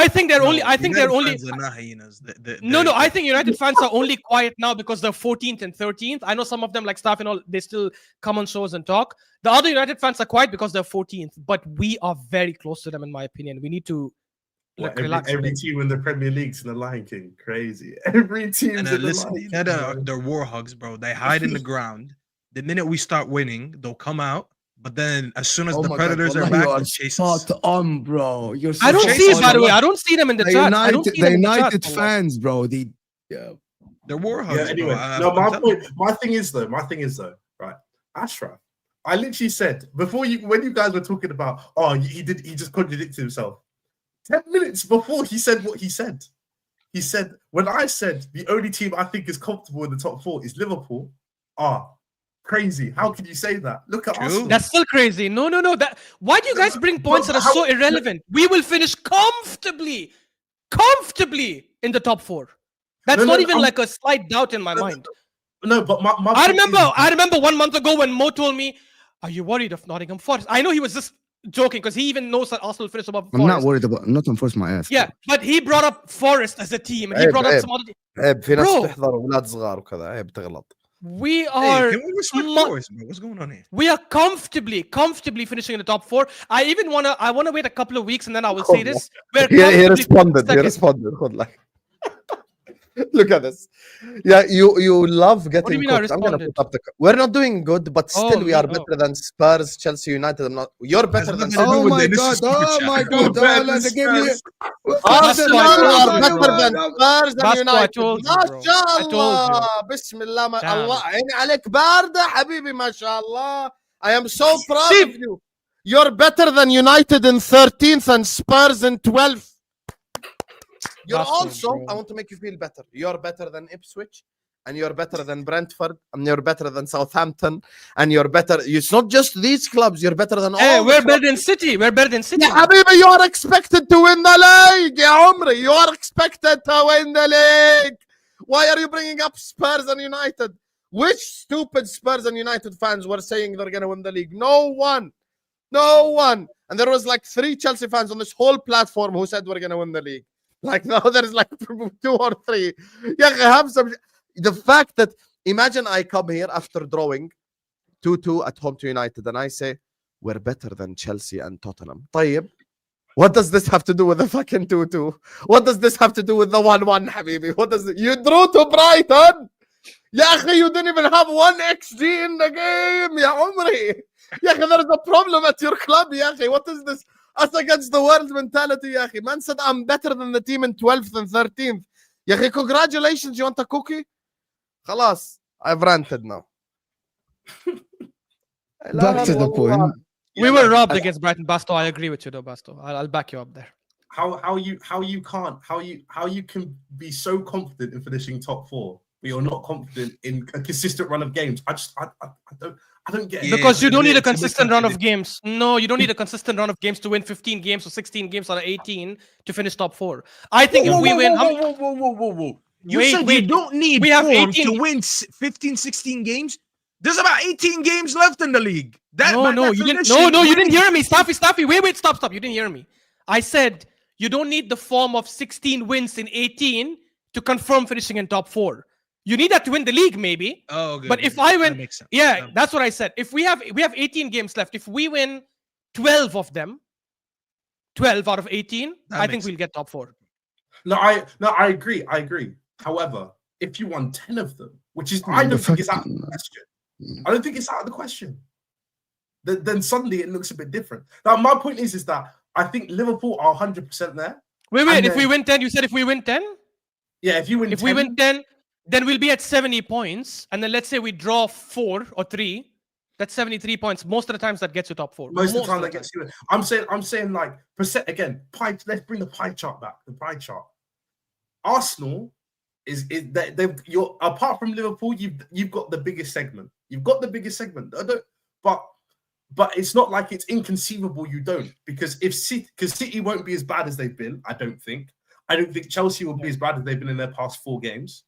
think they're only. I think they're only. Fans are not hyenas. No, I think United fans are only quiet now because they're 14th and 13th. I know some of them, like Staff and all, they still come on shows and talk. The other United fans are quiet because they're 14th, but we are very close to them, in my opinion. We need to relax. Every team in the Premier League's in the Lion King. Crazy. Every team. And listen, they're war hogs, bro. They hide in the ground. The minute we start winning, they'll come out. But then, as soon as the Predators are back, they'll chase us. Spot on, bro. You're I don't chase see us it, by the way. lot. I don't see them in the chat. I don't see The them in the United chat. fans, bro. They're war hogs. Yeah, anyway. Bro. No, my thing is though, right? Ashraf, I literally said when you guys were talking about, he just contradicted himself. 10 minutes before he said what he said. He said, when I said the only team I think is comfortable in the top 4 is Liverpool, crazy. How can you say that? Look at us. That's still crazy. No. Why do you guys bring points that are so irrelevant? We will finish comfortably in the top 4. That's not even like a slight doubt in my mind. No, but my I remember 1 month ago when Mo told me, "Are you worried of Nottingham Forest?" I know he was just joking because he even knows that Arsenal finished above Forest. I'm not worried about. I'm not on force my ass. Yeah, but he brought up Forest as a team. And he brought up some other team. عيب في ناس Bro. تحضر اولاد صغار وكذا عيب تغلط. We are. Can we respect Forest, bro? What's going on here? We are comfortably finishing in the top 4. I wanna wait a couple of weeks and then I will say this. We're He comfortably responded. He second. responded. خد like. Look at this. Yeah, you love getting. What do you mean I cooked. I'm gonna responded? put up the. We're not doing good, but still we are me, better than Spurs, Chelsea, United. I'm not. You're better than. nothing to do Oh with my it. This god! is stupid Oh chat. my god! They gave me. Arsenal are better than Spurs and That's what I United. told you, ما bro. شاء I told you. الله. بسم الله ما Damn. الله عيني عليك باردة حبيبي ما شاء الله. I am so proud Steve. of you. You're better than United in 13th and Spurs in 12th. You're That's also, bro. I want to make you feel better. You're better than Ipswich, and you're better than Brentford, and you're better than Southampton, and you're better. It's not just these clubs, you're better than all. Hey, the we're clubs. better than City. We're better than City. يا حبيبي, you are expected to win the league. يا عمري, you are expected to win the league. Why are you bringing up Spurs and United? Which stupid Spurs and United fans were saying they're going to win the league? No one. And there was like 3 Chelsea fans on this whole platform who said we're going to win the league. Like now there's like 2 or 3. Yeah, have some. The fact that, imagine I come here after drawing 2-2 at home to United and I say we're better than Chelsea and Tottenham. طيب, What does this have to do with the fucking 2-2? What does this have to do with the 1-1, Habibi? What does it? You drew to Brighton. يا أخي, you didn't even have 1 XG in the game. يا عمري. يا أخي, there is a problem at your club. يا أخي, what is this? Us against the world mentality. يا أخي. Man said I'm better than the team in 12th and 13th. يا أخي, congratulations. You want a cookie? خلاص. I've ranted now. Back to the point. We were robbed against Brighton, Basto. I agree with you, though, Basto. I'll back you up there. How you can be so confident in finishing top 4, but you're not confident in a consistent run of games? I don't get it. Because you don't need a it's a bit consistent run of complicated. games. No, you don't need a consistent run of games to win 15 games or 16 games out of 18 to finish top 4. I think if we win, Whoa. You Wait, said wait. you don't need We have form 18 to win 15, 16 games. There's about 18 games left in the league. No, you didn't hear me. Staffy. Wait, stop. You didn't hear me. I said you don't need the form of 16 wins in 18 to confirm finishing in top 4. You need that to win the league, maybe. Oh, okay. But if I win, That makes sense. yeah, that's what I said. If we have 18 games left, if we win 12 of them, 12 out of 18, That I think makes we'll get top 4. No, I agree. However, if you won 10 of them, which is I don't think it's out of the question. I don't think it's out of the question. Then suddenly it looks a bit different. Now, my point is that I think Liverpool are 100% there. Wait. And If then- we win 10, you said if we win 10? Yeah, if you win If 10, we win 10, then we'll be at 70 points. And then let's say we draw 4 or 3. That's 73 points. Most of the times that gets you top 4. most of the time that gets you in. I'm saying like percent again. Let's bring the pie chart back. The pie chart. Arsenal is that you're apart from Liverpool, you've got the biggest segment. You've got the biggest segment. But it's not like it's inconceivable you don't, because City won't be as bad as they've been. I don't think Chelsea will be as bad as they've been in their past 4 games.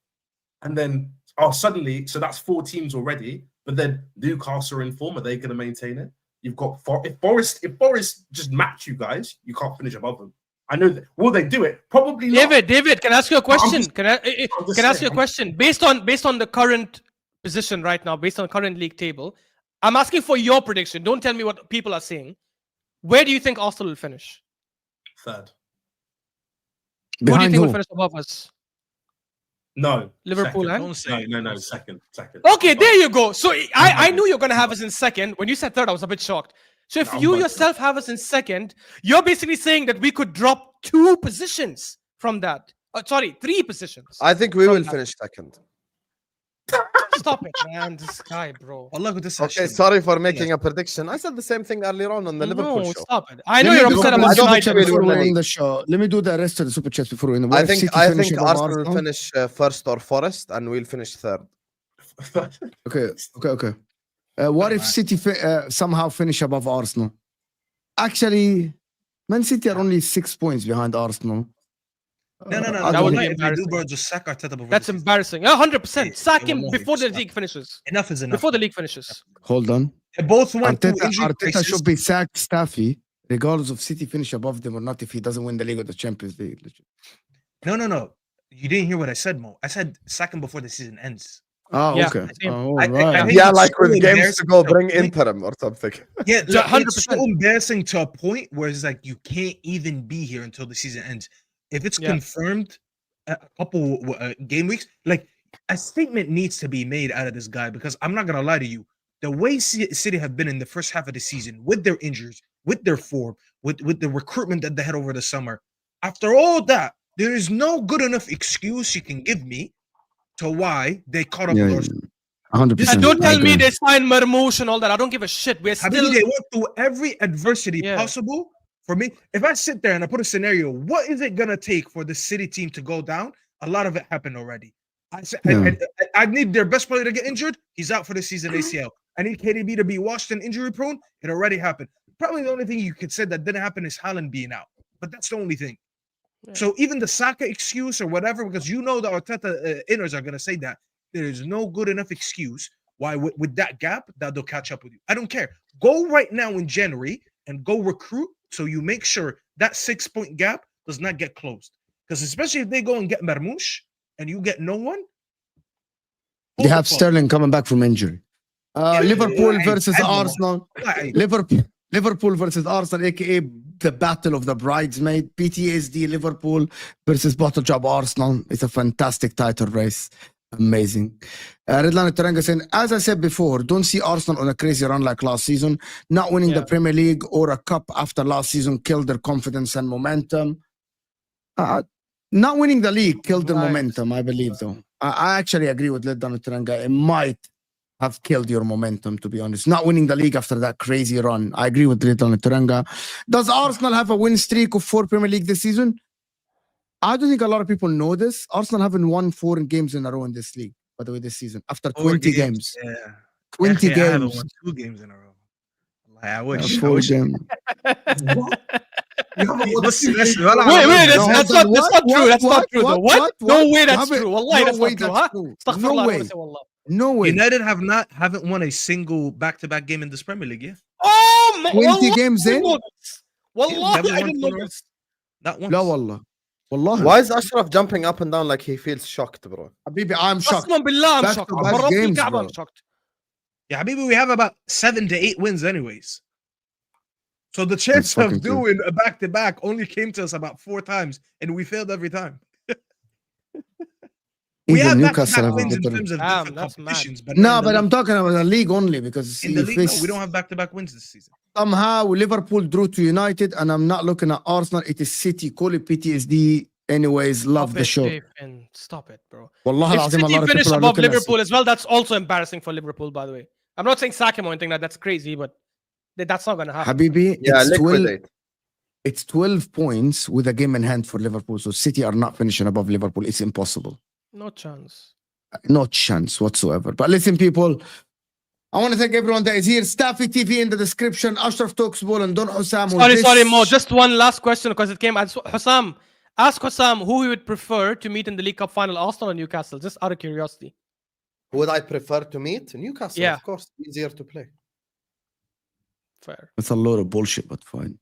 And then suddenly, so that's 4 teams already. But then Newcastle are in form. Are they going to maintain it? You've got if Forest just match you guys, you can't finish above them. I know that. Will they do it? Probably not. David, can I ask you a question? Can I ask you a saying. question? Based on the current position right now, based on the current league table, I'm asking for your prediction. Don't tell me what people are saying. Where do you think Arsenal will finish? 3rd. Who do you Behind think will who? finish above us? No. Liverpool, second. eh? Don't say it. No. Second. Okay, there you go. So I knew you were going to have us in second. When you said 3rd, I was a bit shocked. So if No, you I'm not. yourself have us in 2nd, you're basically saying that we could drop 2 positions from that. 3 positions. I think we From will that. finish 2nd. Stop it, man. This guy, bro. Allah with this. Okay, sorry for making a prediction. I said the same thing earlier on the Liverpool No, show. stop it. I know Let you're me do upset the about I don't super think chat we United. before will we win. end the show. Let me do the rest of the super chats before we end. I What if think City I finish think above Arsenal will finish 1st or Forest, and we'll finish 3rd. Okay. What if City somehow finish above Arsenal? Actually, Man City are only 6 points behind Arsenal. No. That would Wallahi, be if they do, embarrassing. bro, just sack Arteta before That's the season. embarrassing. 100%. Sack him wallahi, before the just league finishes. Enough is enough. Before the league finishes. Hold on. They both went through injury Arteta crisis. should be sacked, Staffy, regardless of City finish above them or not if he doesn't win the league or the Champions League. No. You didn't hear what I said, Mo. I said sack him before the season ends. Oh, Yeah, okay. same. Oh, I right. think Yeah, it's like so with games to embarrassing go, to a bring point. interim or something. Yeah, Yeah, it's so 100%. embarrassing to a point where it's like you can't even be here until the season ends. If it's Yeah. confirmed a couple game weeks, like a statement needs to be made out of this guy, because I'm not gonna lie to you, the way City have been in the first half of the season with their injuries, with their form, with the recruitment that they had over the summer, after all that, there is no good enough excuse you can give me to why they caught up with Yeah, Arsenal. 100%. And don't I tell me agree. they signed Marmoush and all that. I don't give a shit. We're Habibi, still. they went through every adversity Yeah. possible. For me, if I sit there and I put a scenario, what is it gonna take for the City team to go down? A lot of it happened already. I need their best player to get injured. He's out for the season ACL. I need KDB to be washed and injury prone. It already happened. Probably the only thing you could say that didn't happen is Haaland being out. But that's the only thing. Yeah. So even the Saka excuse or whatever, because you know the Arteta inners are gonna say that there is no good enough excuse why with that gap that they'll catch up with you. I don't care. Go right now in January and go recruit so you make sure that 6-point gap does not get closed. Because especially if they go and get Marmoush and you get no one. They have Sterling coming back from injury. Liverpool versus I don't know. Arsenal. Why? Liverpool versus Arsenal, aka the battle of the bridesmaid. PTSD Liverpool versus Bottle Job Arsenal. It's a fantastic title race. Amazing. Redline Teranga saying, as I said before, don't see Arsenal on a crazy run like last season. Not winning the Premier League or a cup after last season killed their confidence and momentum. Not winning the league killed the momentum, I believe, though. I actually agree with Redline Teranga. It might have killed your momentum, to be honest. Not winning the league after that crazy run. I agree with Redline Teranga. Does Arsenal have a win streak of 4 Premier League this season? I don't think a lot of people know this. Arsenal haven't won 4 games in a row in this league, by the way, this season. After 20 games. Yeah. 20 I haven't games. won 2 games in a row. I wish. 4 games. What? You haven't won Wait, Wait, No, that's hold on. not true. That's not true, though. What? No way that's Have it- true. Wallahi, no that's way not true, that's huh? true. Astaghfirullah, No I way. wanna say wallah. No way. United haven't won a single back-to-back game in this Premier League, yeah? Oh, 20 wallahi, games I in? didn't know this. Wallahi, Never I won didn't four know in a row. this. Not once. لا والله. والله. Why is Ashraf jumping up and down like he feels shocked, bro? Habibi, I'm shocked. قسما بالله, I'm Back shocked. to back برب games, الكعبة, bro. I'm shocked. Yeah, maybe we have about 7 to 8 wins anyways. So the chance fucking of doing a back-to-back only came to us about 4 times, and we failed every time. We Even have Newcastle back-to-back have a wins in better. terms of Damn, different that's mad. competitions, but No, not in but the I'm league. talking about the league only because In the you league, no, face we don't have back-to-back wins this season. somehow Liverpool drew to United, and I'm not looking at Arsenal. It is City. Call it PTSD. Anyways, love Stop the it, show. Stephen. Stop it, bro. Wallah If al-Azim, a City lot of finish people are above looking at Liverpool as well, that's also embarrassing for Liverpool, by the way. I'm not saying sack him or anything like that's crazy, but that's not going to happen. Habibi, Yeah, it's 12, liquidate. it's 12 points with a game in hand for Liverpool. So City are not finishing above Liverpool. It's impossible. No chance. No chance whatsoever. But listen, people, I want to thank everyone that is here. Staffy TV in the description. Ashraf Talks Ball and Don Husan. Sorry, Mo. Just one last question because it came. Hussam, ask Hussam who he would prefer to meet in the League Cup final, Arsenal or Newcastle, just out of curiosity. Who would I prefer to meet? Newcastle, Yeah. of course. Easier to play. Fair. It's a lot of bullshit, but fine.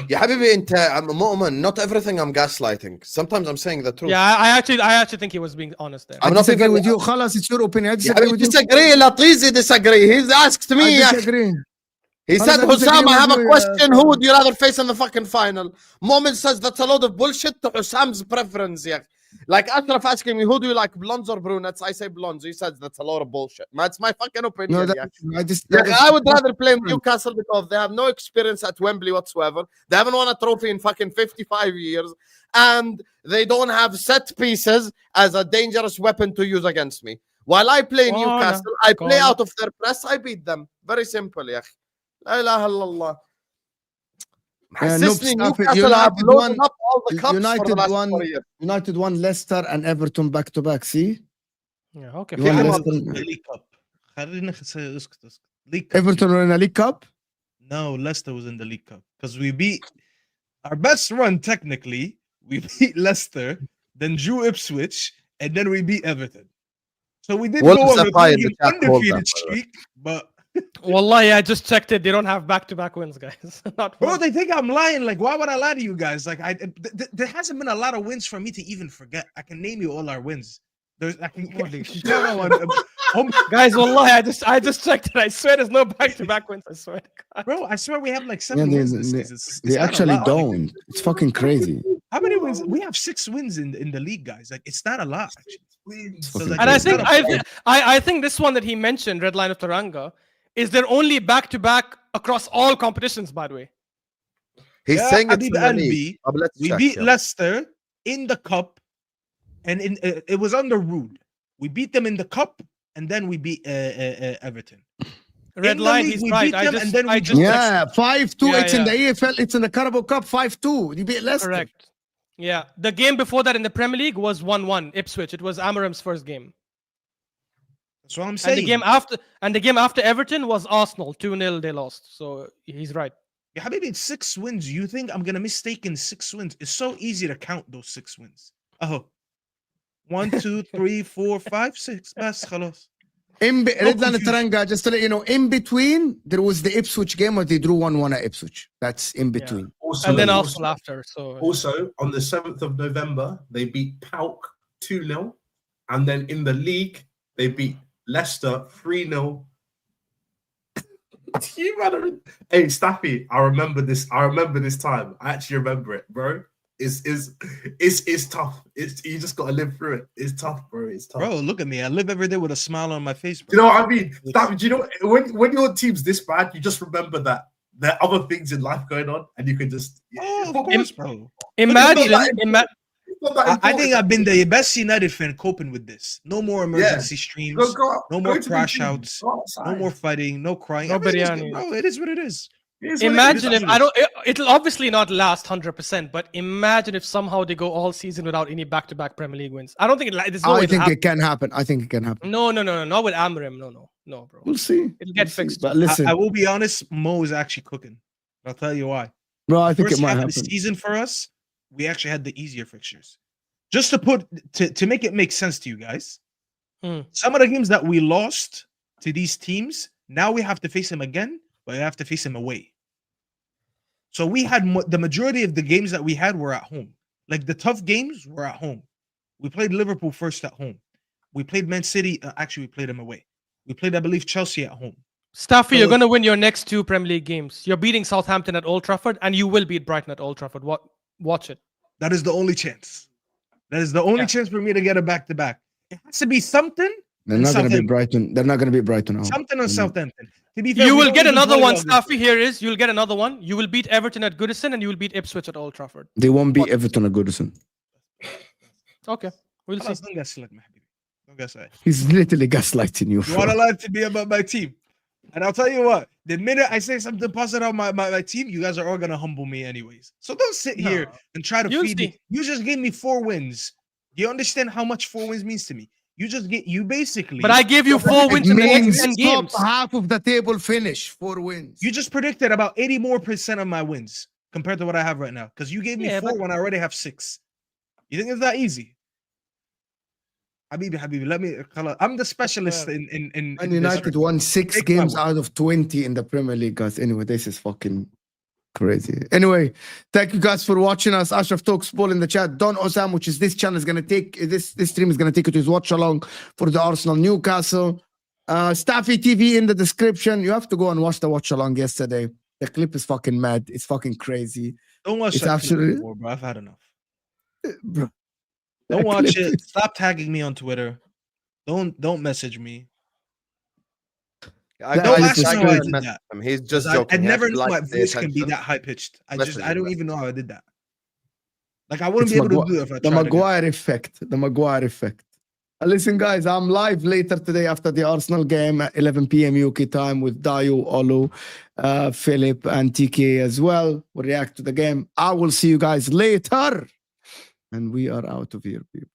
Yeah, Habibi, I'm a mu'min. Not everything I'm gaslighting. Sometimes I'm saying the truth. Yeah, I actually think he was being honest there. I I'm not disagree even- with you. Khalas, it's your opinion. I Yeah, disagree with you. disagree. Latizi disagree. He's asked me. I disagree. He Khalas, said, I disagree Hussam, I with have a you, question. Who would you rather face in the fucking final? Mu'min says that's a load of bullshit to Hussam's preference. Yeah. Like Ashraf asking me, who do you like, blondes or brunettes? I say blondes. He says that's a lot of bullshit. That's my fucking opinion. No, yeah. I I would rather play Newcastle because they have no experience at Wembley whatsoever. They haven't won a trophy in fucking 55 years. And they don't have set pieces as a dangerous weapon to use against me. While I play Go on, Newcastle, I go play on. out of their press, I beat them. Very simple, yeah. La ilaha illallah. Assist me, stop it. Newcastle have United loaded won- up all the cups for the United last won- 4 years. United won Leicester and Everton back to back. See? Yeah, okay. You fair want enough. Leicester- The League Cup. خلينا اسكت. League Cup. Everton were in a League Cup? No, Leicester was in the League Cup because we beat our best run technically. We beat Leicester, then drew Ipswich, and then we beat Everton. So we did Wolves go on are a fine, the chat hold undefeated them, by the way. streak, but Wallahi, I just checked it. They don't have back-to-back wins, guys. Not bro, one. they think I'm lying. Like, why would I lie to you guys? Like, there hasn't been a lot of wins for me to even forget. I can name you all our wins. I can Holy count on home. Guys, wallahi, I just checked it. I swear there's no back-to-back wins. I swear to God. Bro, I swear we have like Yeah, 7 wins this season. they not a actually lot. don't. It's fucking crazy. How many wins? We have 6 wins in the league, guys. Like, it's not a lot. Actually. So, fucking like, And I it's think not a- I think this one that he mentioned, Red Line of Taranga, is their only back-to-back across all competitions, by the way. He's Yeah, saying it's Habib in the and league. B, Let's we check, beat yeah. Leicester in the cup, and it was under Rude. We beat them in the cup, and then we beat Everton. Red the Line, league, he's we right. beat them and then we just- Yeah, 5-2. Yeah, It's in yeah. the EFL. It's in the Carabao Cup 5-2. You beat Leicester. Correct. Yeah. The game before that in the Premier League was 1-1, Ipswich. It was Amarim's first game. That's what I'm And saying. the game after Everton was Arsenal. 2-0 they lost. So he's right. Yeah, Habibi, it's 6 wins. You think I'm gonna mistake in 6 wins? It's so easy to count those 6 wins. Oh, 1, 2, 3, 4, 5, 6. Bas, khalas. Red Line confusion. Taranga, just to let you know, in between, there was the Ipswich game where they drew 1-1 at Ipswich. That's in between. Also, And then also, Arsenal after. So also, on the 7th of November, they beat Pauk 2-0. And then in the league, they beat Leicester 3-0. You man are- Hey, Staffy, I remember this. I remember this time. I actually remember it, bro. It's tough. You just gotta live through it. It's tough, bro. It's tough. Bro, look at me. I live every day with a smile on my face, bro. Do you know what I mean? Staffy, do you know when your team's this bad, you just remember that there are other things in life going on, and you can just. Oh, of course, bro. Imagine, I think I've been the best United fan coping with this. No more emergency streams. Go out, No go more to the crash gym, outs. go outside. No more fighting. No crying. No Everything's good, biryani. bro. It is what it is. It is what it imagine is. if I don't. It'll obviously not last 100%, but imagine if somehow they go all season without any back-to-back Premier League wins. I don't think there's no way I it'll think happen. it can happen. I think it can happen. No, not with Amram. No, bro. We'll see. It'll get We'll see. fixed. But listen, I will be honest. Mo is actually cooking. I'll tell you why. bro, I think it First might half happen. of the season for us, we actually had the easier fixtures. Just to make it make sense to you guys, some of the games that we lost to these teams, now we have to face them again, but we have to face them away. So we had the majority of the games that we had were at home. Like the tough games were at home. We played Liverpool first at home. We played Man City. Actually, we played them away. We played, I believe, Chelsea at home. Staffy, So- you're going to win your next 2 Premier League games. You're beating Southampton at Old Trafford, and you will beat Brighton at Old Trafford. Watch it. That is the only chance. That is the only chance for me to get a back-to-back. It has to be something. They're not going to be Southampton. Brighton. They're not going to be Brighton. Something on Mm. Southampton. To be fair, You we will don't get even another play one, well this Staffy. Here is. You'll get another one. You will beat Everton at Goodison, and you will beat Ipswich at Old Trafford. They won't beat Everton or Goodison. Okay, we'll see. خلاص, don't gaslight me, حبيبي. Don't gaslight. He's literally gaslighting you. You want to lie to me about my team. And I'll tell you what, the minute I say something positive about my team, you guys are all going to humble me anyways. So don't sit here and try to You'll feed me. see. You just gave me 4 wins. Do you understand how much 4 wins means to me? You basically. But I gave you 4 wins in the next 10 games. Half of the table finish, 4 wins. You just predicted about 80% more of my wins compared to what I have right now. Because you gave me Yeah, 4 but- when I already have 6. You think it's that easy? Habibi, let me. I'm the specialist in And this. United won 6 Take my games word. out of 20 in the Premier League, guys. Anyway, this is fucking crazy. Anyway, thank you guys for watching us. Ashraf Talks Ball in the chat. Don Osam, which is this channel, is going to take this stream is going to take you to his watch along for the Arsenal Newcastle. Staffy TV in the description. You have to go and watch the watch along yesterday. The clip is fucking mad. It's fucking crazy. Don't watch It's that clip absolutely- anymore, bro. I've had enough. Bro, Don't that watch clip it. Stop tagging me on Twitter. Don't message me. I That got is this. I just got crazy. to message him. He's just I joking. He never actually knew my likes the voice can be attention. that high pitched. Message I him, don't even know how I did that. Like I wouldn't It's be able Magua- to do it if I the tried again. Maguire effect. The Maguire effect. Listen, guys, I'm live later today after the Arsenal game at 11 p.m. UK time with Dayo, Olu, Philip, and TK as well. We'll react to the game. I will see you guys later. And we are out of here, people.